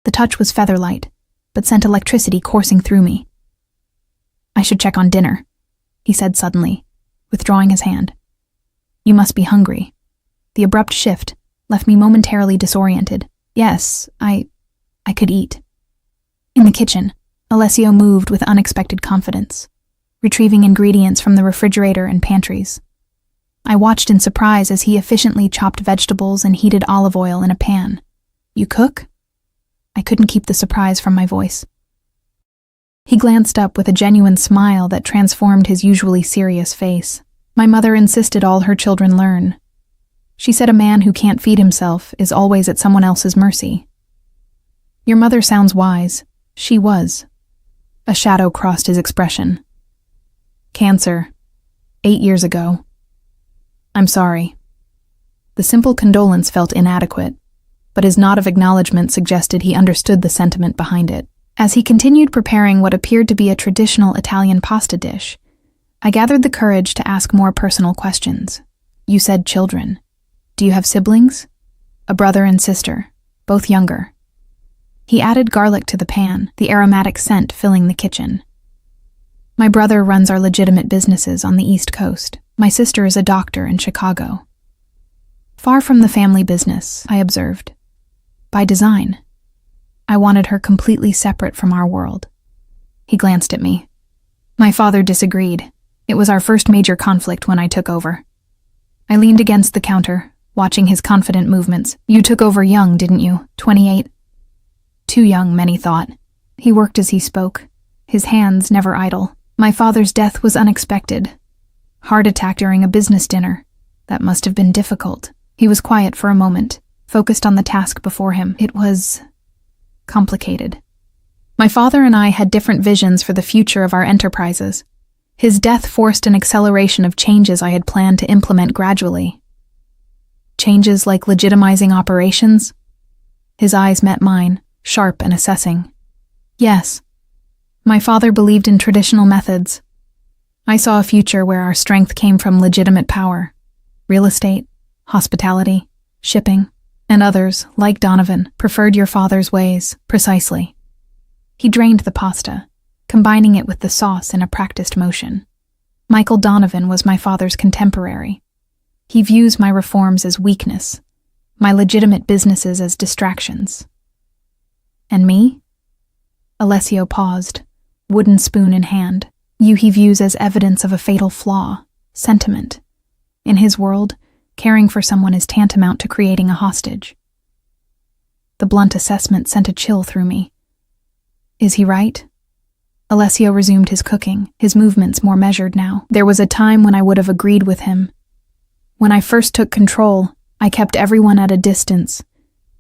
The touch was feather-light, but sent electricity coursing through me. I should check on dinner, he said suddenly, withdrawing his hand. You must be hungry. The abrupt shift left me momentarily disoriented. Yes, I could eat. In the kitchen, Alessio moved with unexpected confidence, retrieving ingredients from the refrigerator and pantries. I watched in surprise as he efficiently chopped vegetables and heated olive oil in a pan. You cook? I couldn't keep the surprise from my voice. He glanced up with a genuine smile that transformed his usually serious face. My mother insisted all her children learn. She said a man who can't feed himself is always at someone else's mercy. Your mother sounds wise. She was. A shadow crossed his expression. Cancer. 8 years ago. I'm sorry. The simple condolence felt inadequate, but his nod of acknowledgement suggested he understood the sentiment behind it. As he continued preparing what appeared to be a traditional Italian pasta dish, I gathered the courage to ask more personal questions. You said children. Do you have siblings? A brother and sister, both younger. He added garlic to the pan, the aromatic scent filling the kitchen. My brother runs our legitimate businesses on the East Coast. My sister is a doctor in Chicago. Far from the family business, I observed. By design. I wanted her completely separate from our world. He glanced at me. My father disagreed. It was our first major conflict when I took over. I leaned against the counter, watching his confident movements. You took over young, didn't you? 28? Too young, many thought. He worked as he spoke, his hands never idle. My father's death was unexpected. Heart attack during a business dinner. That must have been difficult. He was quiet for a moment, focused on the task before him. It was complicated. My father and I had different visions for the future of our enterprises. His death forced an acceleration of changes I had planned to implement gradually. Changes like legitimizing operations? His eyes met mine, sharp and assessing. Yes. My father believed in traditional methods. I saw a future where our strength came from legitimate power. Real estate, hospitality, shipping, and others, like Donovan, preferred your father's ways, precisely. He drained the pasta, combining it with the sauce in a practiced motion. Michael Donovan was my father's contemporary. He views my reforms as weakness, my legitimate businesses as distractions. And me? Alessio paused, wooden spoon in hand. You he views as evidence of a fatal flaw, sentiment. In his world, caring for someone is tantamount to creating a hostage. The blunt assessment sent a chill through me. Is he right? Alessio resumed his cooking, his movements more measured now. There was a time when I would have agreed with him. When I first took control, I kept everyone at a distance.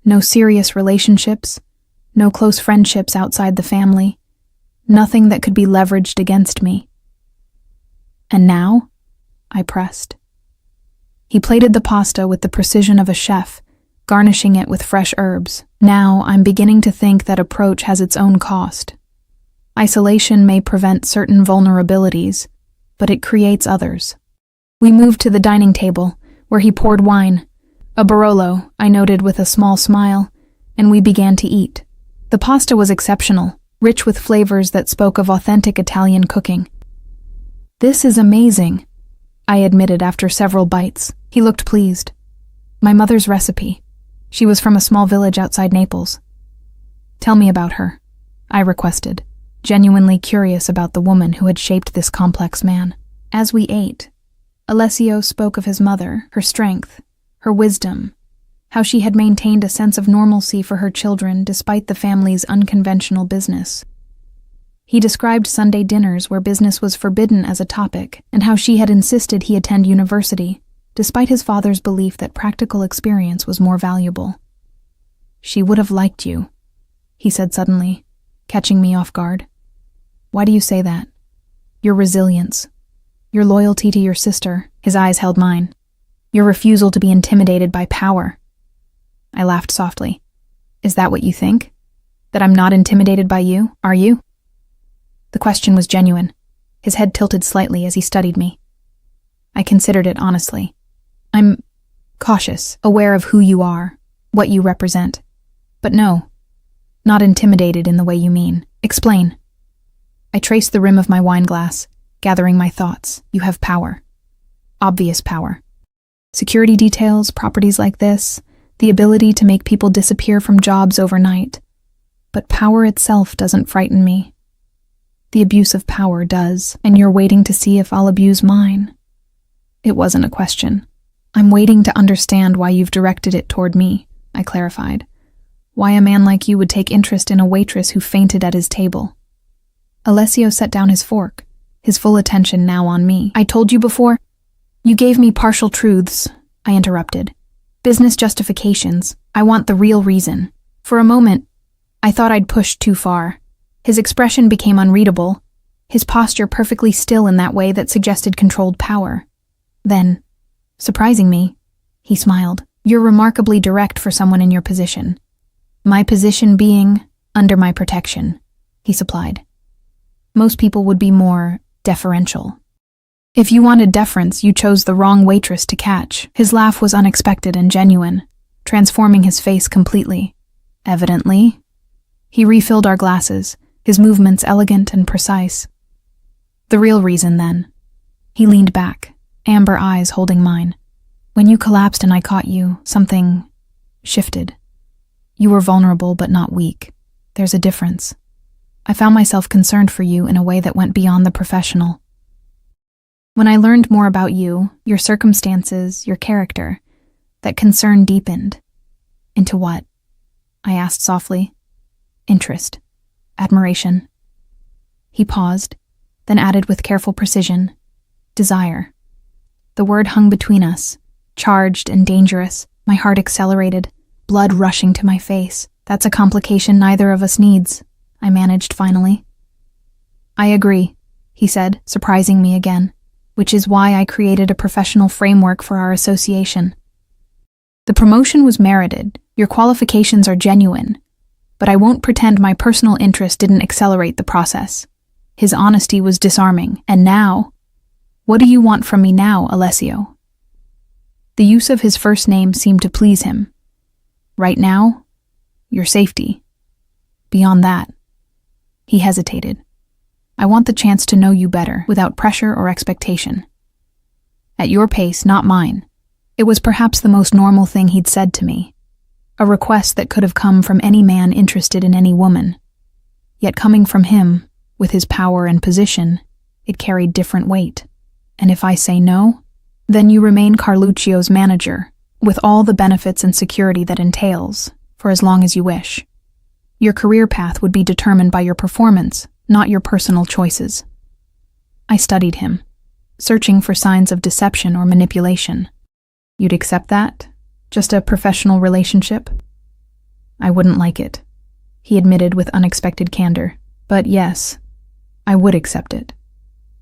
No serious relationships, no close friendships outside the family, nothing that could be leveraged against me. And now? I pressed. He plated the pasta with the precision of a chef, garnishing it with fresh herbs. Now I'm beginning to think that approach has its own cost. Isolation may prevent certain vulnerabilities, but it creates others. We moved to the dining table, where he poured wine, a Barolo, I noted with a small smile, and we began to eat. The pasta was exceptional, rich with flavors that spoke of authentic Italian cooking. "This is amazing," I admitted after several bites. He looked pleased. "My mother's recipe. She was from a small village outside Naples." "Tell me about her," I requested, genuinely curious about the woman who had shaped this complex man. As we ate, Alessio spoke of his mother, her strength, her wisdom, how she had maintained a sense of normalcy for her children despite the family's unconventional business. He described Sunday dinners where business was forbidden as a topic, and how she had insisted he attend university, despite his father's belief that practical experience was more valuable. "She would have liked you," he said suddenly, catching me off guard. "Why do you say that?" "Your resilience, your loyalty to your sister," his eyes held mine, "your refusal to be intimidated by power." I laughed softly. "Is that what you think? That I'm not intimidated by you, are you?" The question was genuine. His head tilted slightly as he studied me. I considered it honestly. "I'm cautious, aware of who you are, what you represent. But no, not intimidated in the way you mean. Explain." I traced the rim of my wine glass, gathering my thoughts. "You have power. Obvious power. Security details, properties like this, the ability to make people disappear from jobs overnight. But power itself doesn't frighten me. The abuse of power does, and you're waiting to see if I'll abuse mine." It wasn't a question. "I'm waiting to understand why you've directed it toward me," I clarified. "Why a man like you would take interest in a waitress who fainted at his table." Alessio set down his fork, his full attention now on me. "I told you before." "You gave me partial truths," I interrupted. "Business justifications. I want the real reason." For a moment, I thought I'd pushed too far. His expression became unreadable, his posture perfectly still in that way that suggested controlled power. Then, surprising me, he smiled. "You're remarkably direct for someone in your position." "My position being under my protection," he supplied. "Most people would be more deferential." "If you wanted deference, you chose the wrong waitress to catch." His laugh was unexpected and genuine, transforming his face completely. "Evidently." He refilled our glasses, his movements elegant and precise. "The real reason, then." He leaned back, amber eyes holding mine. "When you collapsed and I caught you, something shifted. You were vulnerable but not weak. There's a difference. I found myself concerned for you in a way that went beyond the professional. When I learned more about you, your circumstances, your character, that concern deepened." "Into what?" I asked softly. "Interest. Admiration." He paused, then added with careful precision, "Desire." The word hung between us, charged and dangerous. My heart accelerated, blood rushing to my face. "That's a complication neither of us needs," I managed finally. "I agree," he said, surprising me again, "which is why I created a professional framework for our association. The promotion was merited, your qualifications are genuine, but I won't pretend my personal interest didn't accelerate the process." His honesty was disarming. "And now? What do you want from me now, Alessio?" The use of his first name seemed to please him. "Right now? Your safety. Beyond that." He hesitated. "I want the chance to know you better, without pressure or expectation. At your pace, not mine." It was perhaps the most normal thing he'd said to me. A request that could have come from any man interested in any woman. Yet coming from him, with his power and position, it carried different weight. "And if I say no, then you remain Carluccio's manager, with all the benefits and security that entails, for as long as you wish. Your career path would be determined by your performance, not your personal choices." I studied him, searching for signs of deception or manipulation. You'd accept that? Just a professional relationship? I wouldn't like it, he admitted with unexpected candor. But yes, I would accept it.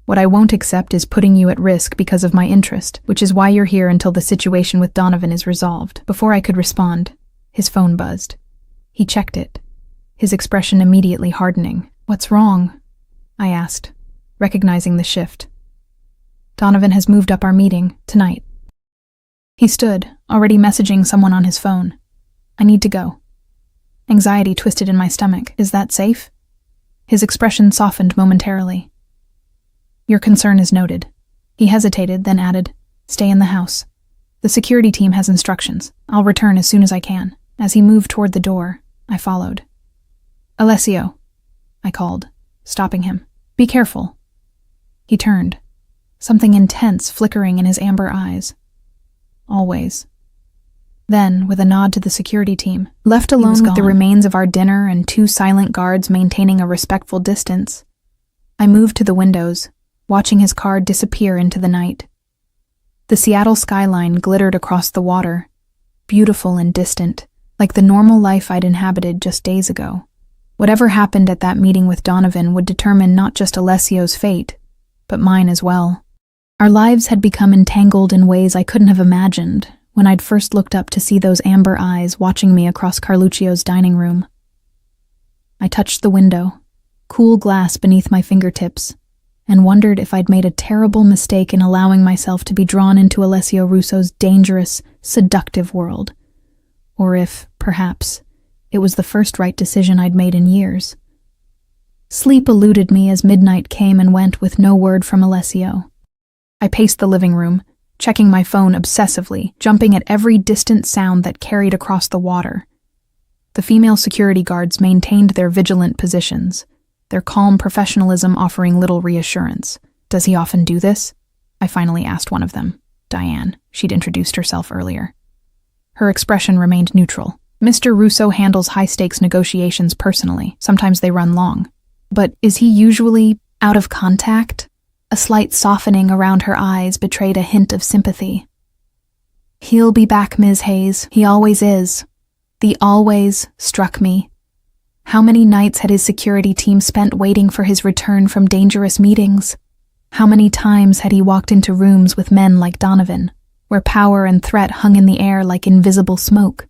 What I won't accept is putting you at risk because of my interest, which is why you're here until the situation with Donovan is resolved. Before I could respond, his phone buzzed. He checked it, his expression immediately hardening. What's wrong? I asked, recognizing the shift. Donovan has moved up our meeting, tonight. He stood, already messaging someone on his phone. I need to go. Anxiety twisted in my stomach. Is that safe? His expression softened momentarily. Your concern is noted. He hesitated, then added, Stay in the house. The security team has instructions. I'll return as soon as I can. As he moved toward the door, I followed. Alessio, I called, stopping him. Be careful. He turned, something intense flickering in his amber eyes. Always. Then, with a nod to the security team, left alone with the remains of our dinner and 2 silent guards maintaining a respectful distance, I moved to the windows, watching his car disappear into the night. The Seattle skyline glittered across the water, beautiful and distant, like the normal life I'd inhabited just days ago. Whatever happened at that meeting with Donovan would determine not just Alessio's fate, but mine as well. Our lives had become entangled in ways I couldn't have imagined when I'd first looked up to see those amber eyes watching me across Carluccio's dining room. I touched the window, cool glass beneath my fingertips, and wondered if I'd made a terrible mistake in allowing myself to be drawn into Alessio Russo's dangerous, seductive world, or if, perhaps, it was the first right decision I'd made in years. Sleep eluded me as midnight came and went with no word from Alessio. I paced the living room, checking my phone obsessively, jumping at every distant sound that carried across the water. The female security guards maintained their vigilant positions, their calm professionalism offering little reassurance. Does he often do this? I finally asked one of them, Diane. She'd introduced herself earlier. Her expression remained neutral. Mr. Russo handles high-stakes negotiations personally. Sometimes they run long. But is he usually out of contact? A slight softening around her eyes betrayed a hint of sympathy. He'll be back, Ms. Hayes. He always is. The always struck me. How many nights had his security team spent waiting for his return from dangerous meetings? How many times had he walked into rooms with men like Donovan, where power and threat hung in the air like invisible smoke?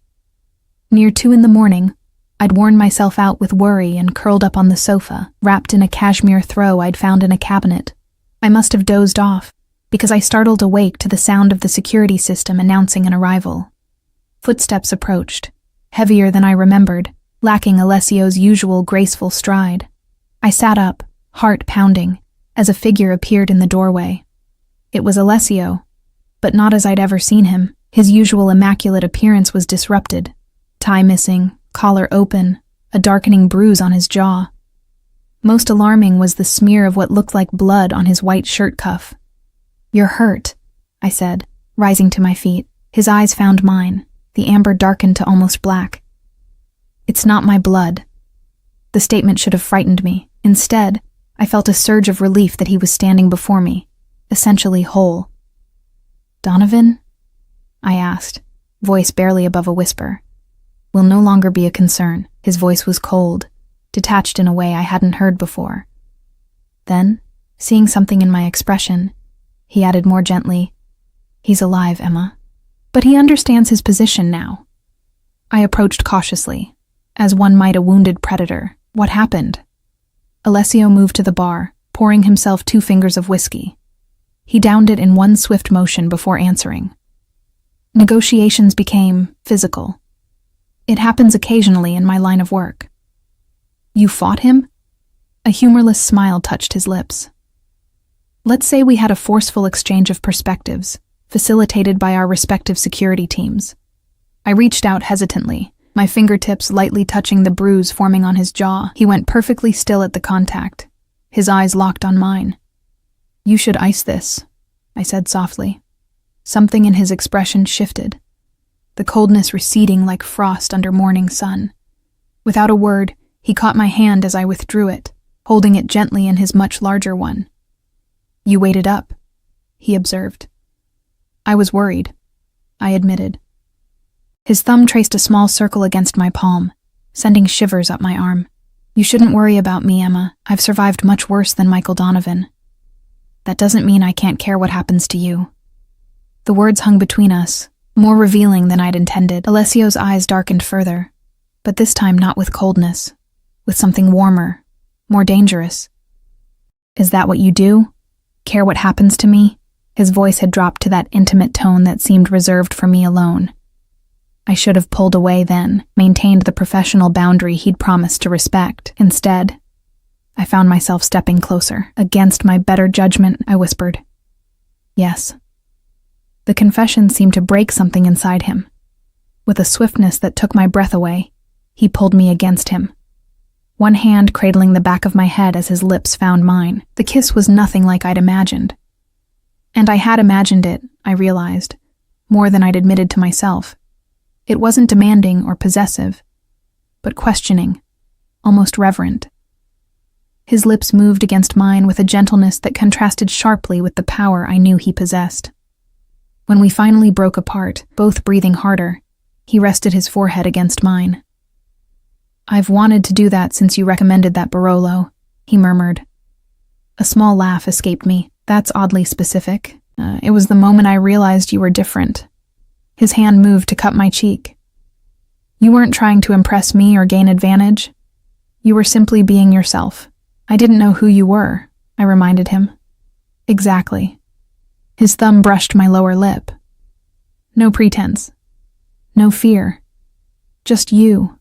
Near 2 a.m, I'd worn myself out with worry and curled up on the sofa, wrapped in a cashmere throw I'd found in a cabinet. I must have dozed off, because I startled awake to the sound of the security system announcing an arrival. Footsteps approached, heavier than I remembered, lacking Alessio's usual graceful stride. I sat up, heart pounding, as a figure appeared in the doorway. It was Alessio, but not as I'd ever seen him. His usual immaculate appearance was disrupted. Tie missing, collar open, a darkening bruise on his jaw. Most alarming was the smear of what looked like blood on his white shirt cuff. You're hurt, I said, rising to my feet. His eyes found mine, the amber darkened to almost black. It's not my blood. The statement should have frightened me. Instead, I felt a surge of relief that he was standing before me, essentially whole. Donovan? I asked, voice barely above a whisper. Will no longer be a concern. His voice was cold, detached in a way I hadn't heard before. Then, seeing something in my expression, he added more gently, He's alive, Emma. But he understands his position now. I approached cautiously, as one might a wounded predator. What happened? Alessio moved to the bar, pouring himself 2 fingers of whiskey. He downed it in one swift motion before answering. Negotiations became physical. It happens occasionally in my line of work. You fought him? A humorless smile touched his lips. Let's say we had a forceful exchange of perspectives, facilitated by our respective security teams. I reached out hesitantly, my fingertips lightly touching the bruise forming on his jaw. He went perfectly still at the contact, his eyes locked on mine. You should ice this, I said softly. Something in his expression shifted, the coldness receding like frost under morning sun. Without a word, he caught my hand as I withdrew it, holding it gently in his much larger one. You waited up, he observed. I was worried. I admitted. His thumb traced a small circle against my palm, sending shivers up my arm. You shouldn't worry about me, Emma. I've survived much worse than Michael Donovan. That doesn't mean I can't care what happens to you. The words hung between us, more revealing than I'd intended. Alessio's eyes darkened further, but this time not with coldness, with something warmer, more dangerous. Is that what you do? Care what happens to me? His voice had dropped to that intimate tone that seemed reserved for me alone. I should have pulled away then, maintained the professional boundary he'd promised to respect. Instead, I found myself stepping closer. Against my better judgment, I whispered. Yes. The confession seemed to break something inside him. With a swiftness that took my breath away, he pulled me against him. One hand cradling the back of my head as his lips found mine. The kiss was nothing like I'd imagined. And I had imagined it, I realized, more than I'd admitted to myself. It wasn't demanding or possessive, but questioning, almost reverent. His lips moved against mine with a gentleness that contrasted sharply with the power I knew he possessed. When we finally broke apart, both breathing harder, he rested his forehead against mine. I've wanted to do that since you recommended that Barolo, he murmured. A small laugh escaped me. That's oddly specific. It was the moment I realized you were different. His hand moved to cut my cheek. You weren't trying to impress me or gain advantage. You were simply being yourself. I didn't know who you were, I reminded him. Exactly. His thumb brushed my lower lip. No pretense. No fear. Just you.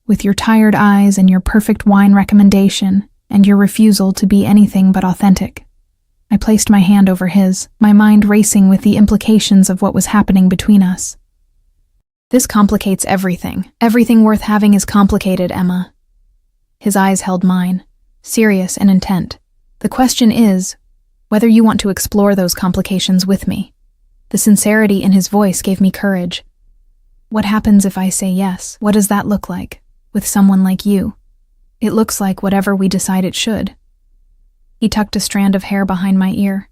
With your tired eyes and your perfect wine recommendation and your refusal to be anything but authentic. I placed my hand over his, my mind racing with the implications of what was happening between us. This complicates everything. Everything worth having is complicated, Emma. His eyes held mine, serious and intent. The question is whether you want to explore those complications with me. The sincerity in his voice gave me courage. What happens if I say yes? What does that look like, with someone like you? It looks like whatever we decide it should. He tucked a strand of hair behind my ear.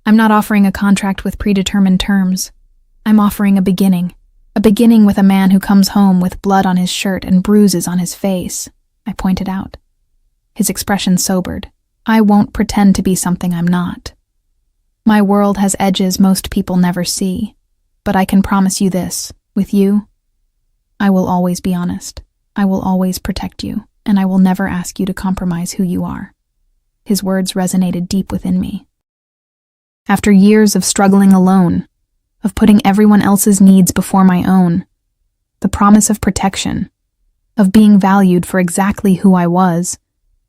I'm not offering a contract with predetermined terms. I'm offering a beginning with a man who comes home with blood on his shirt and bruises on his face, I pointed out. His expression sobered. I won't pretend to be something I'm not. My world has edges most people never see, but I can promise you this, with you, I will always be honest. I will always protect you, and I will never ask you to compromise who you are. His words resonated deep within me. After years of struggling alone, of putting everyone else's needs before my own, the promise of protection, of being valued for exactly who I was,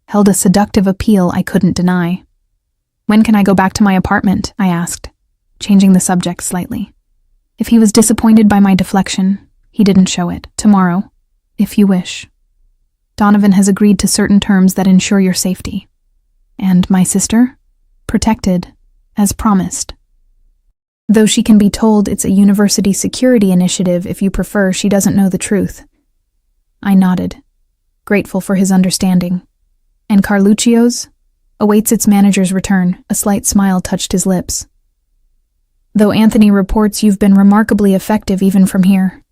held a seductive appeal I couldn't deny. When can I go back to my apartment? I asked, changing the subject slightly. If he was disappointed by my deflection, he didn't show it. Tomorrow, if you wish. Donovan has agreed to certain terms that ensure your safety. And my sister? Protected, as promised. Though she can be told it's a university security initiative if you prefer, she doesn't know the truth. I nodded, grateful for his understanding. And Carluccio's? Awaits its manager's return. A slight smile touched his lips. Though Anthony reports you've been remarkably effective even from here.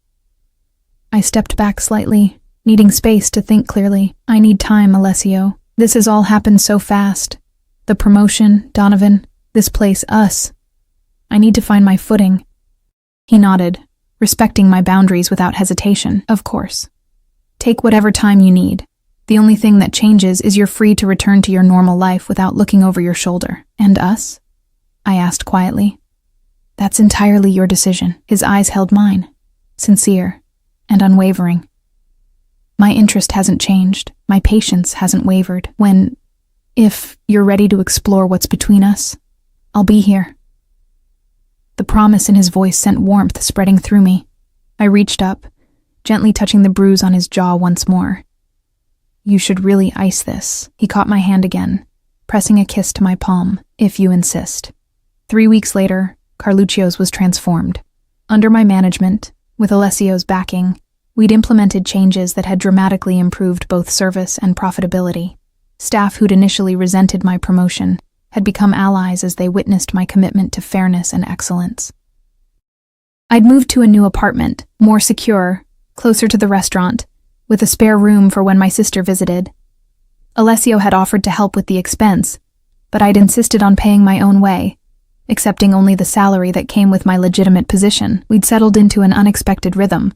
I stepped back slightly, needing space to think clearly. I need time, Alessio. This has all happened so fast. The promotion, Donovan, this place, us. I need to find my footing. He nodded, respecting my boundaries without hesitation. Of course. Take whatever time you need. The only thing that changes is you're free to return to your normal life without looking over your shoulder. And us? I asked quietly. That's entirely your decision. His eyes held mine, sincere and unwavering. My interest hasn't changed. My patience hasn't wavered. If you're ready to explore what's between us, I'll be here. The promise in his voice sent warmth spreading through me. I reached up, gently touching the bruise on his jaw once more. You should really ice this. He caught my hand again, pressing a kiss to my palm, if you insist. 3 weeks later, Carluccio's was transformed. Under my management, with Alessio's backing, we'd implemented changes that had dramatically improved both service and profitability. Staff who'd initially resented my promotion had become allies as they witnessed my commitment to fairness and excellence. I'd moved to a new apartment, more secure, closer to the restaurant, with a spare room for when my sister visited. Alessio had offered to help with the expense, but I'd insisted on paying my own way, accepting only the salary that came with my legitimate position. We'd settled into an unexpected rhythm,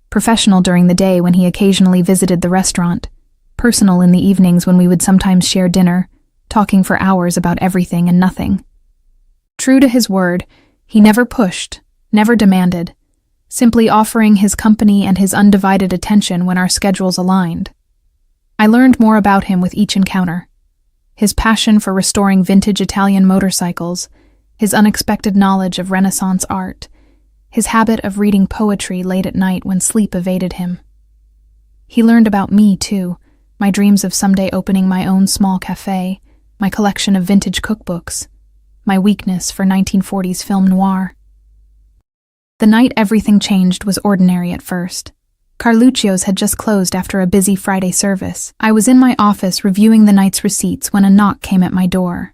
professional during the day when he occasionally visited the restaurant, personal in the evenings when we would sometimes share dinner, talking for hours about everything and nothing. True to his word, he never pushed, never demanded, simply offering his company and his undivided attention when our schedules aligned. I learned more about him with each encounter. His passion for restoring vintage Italian motorcycles, his unexpected knowledge of Renaissance art, his habit of reading poetry late at night when sleep evaded him. He learned about me, too, my dreams of someday opening my own small cafe, my collection of vintage cookbooks, my weakness for 1940s film noir. The night everything changed was ordinary at first. Carluccio's had just closed after a busy Friday service. I was in my office reviewing the night's receipts when a knock came at my door.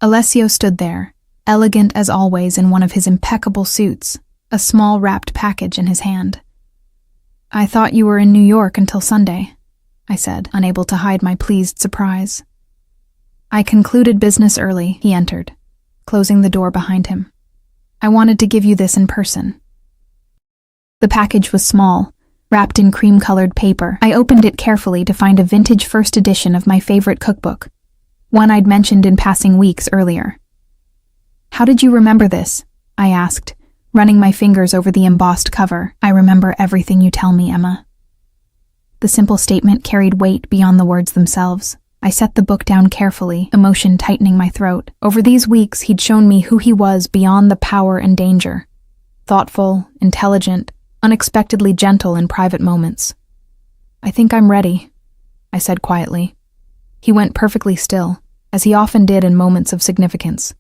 Alessio stood there, elegant as always in one of his impeccable suits, a small wrapped package in his hand. "I thought you were in New York until Sunday," I said, unable to hide my pleased surprise. "I concluded business early," he entered, closing the door behind him. "I wanted to give you this in person." The package was small, wrapped in cream-colored paper. I opened it carefully to find a vintage first edition of my favorite cookbook, one I'd mentioned in passing weeks earlier. "How did you remember this?" I asked, running my fingers over the embossed cover. "I remember everything you tell me, Emma." The simple statement carried weight beyond the words themselves. I set the book down carefully, emotion tightening my throat. Over these weeks, he'd shown me who he was beyond the power and danger. Thoughtful, intelligent, unexpectedly gentle in private moments. "I think I'm ready," I said quietly. He went perfectly still, as he often did in moments of significance.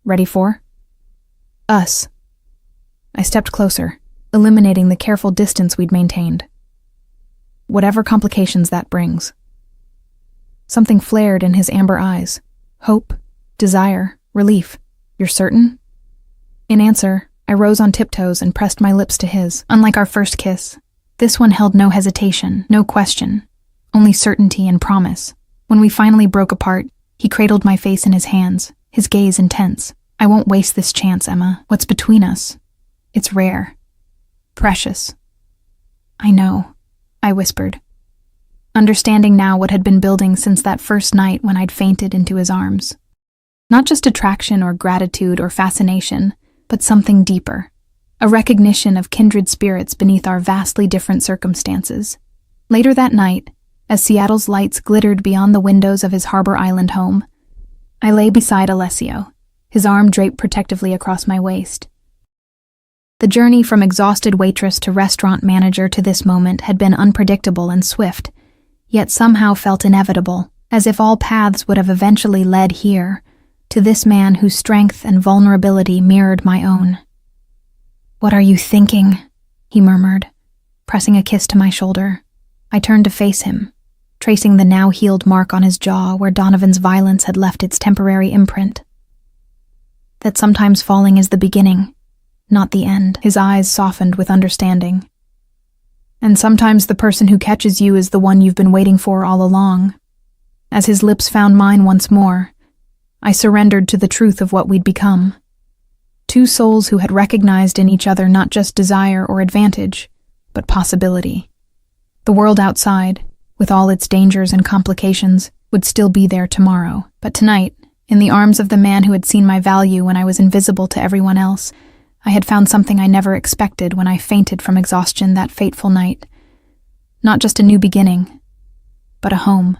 "Ready for?" "Us." I stepped closer, eliminating the careful distance we'd maintained. "Whatever complications that brings." Something flared in his amber eyes. Hope, desire, relief. "You're certain?" In answer, I rose on tiptoes and pressed my lips to his. Unlike our first kiss, this one held no hesitation, no question, only certainty and promise. When we finally broke apart, he cradled my face in his hands, his gaze intense. "I won't waste this chance, Emma. What's between us? It's rare. Precious." "I know," I whispered, understanding now what had been building since that first night when I'd fainted into his arms. Not just attraction or gratitude or fascination, but something deeper, a recognition of kindred spirits beneath our vastly different circumstances. Later that night, as Seattle's lights glittered beyond the windows of his Harbor Island home, I lay beside Alessio, his arm draped protectively across my waist. The journey from exhausted waitress to restaurant manager to this moment had been unpredictable and swift, yet somehow felt inevitable, as if all paths would have eventually led here, to this man whose strength and vulnerability mirrored my own. "What are you thinking?" he murmured, pressing a kiss to my shoulder. I turned to face him, tracing the now-healed mark on his jaw where Donovan's violence had left its temporary imprint. "That sometimes falling is the beginning, not the end." His eyes softened with understanding. "And sometimes the person who catches you is the one you've been waiting for all along." As his lips found mine once more, I surrendered to the truth of what we'd become. Two souls who had recognized in each other not just desire or advantage, but possibility. The world outside, with all its dangers and complications, would still be there tomorrow. But tonight, in the arms of the man who had seen my value when I was invisible to everyone else, I had found something I never expected when I fainted from exhaustion that fateful night. Not just a new beginning, but a home.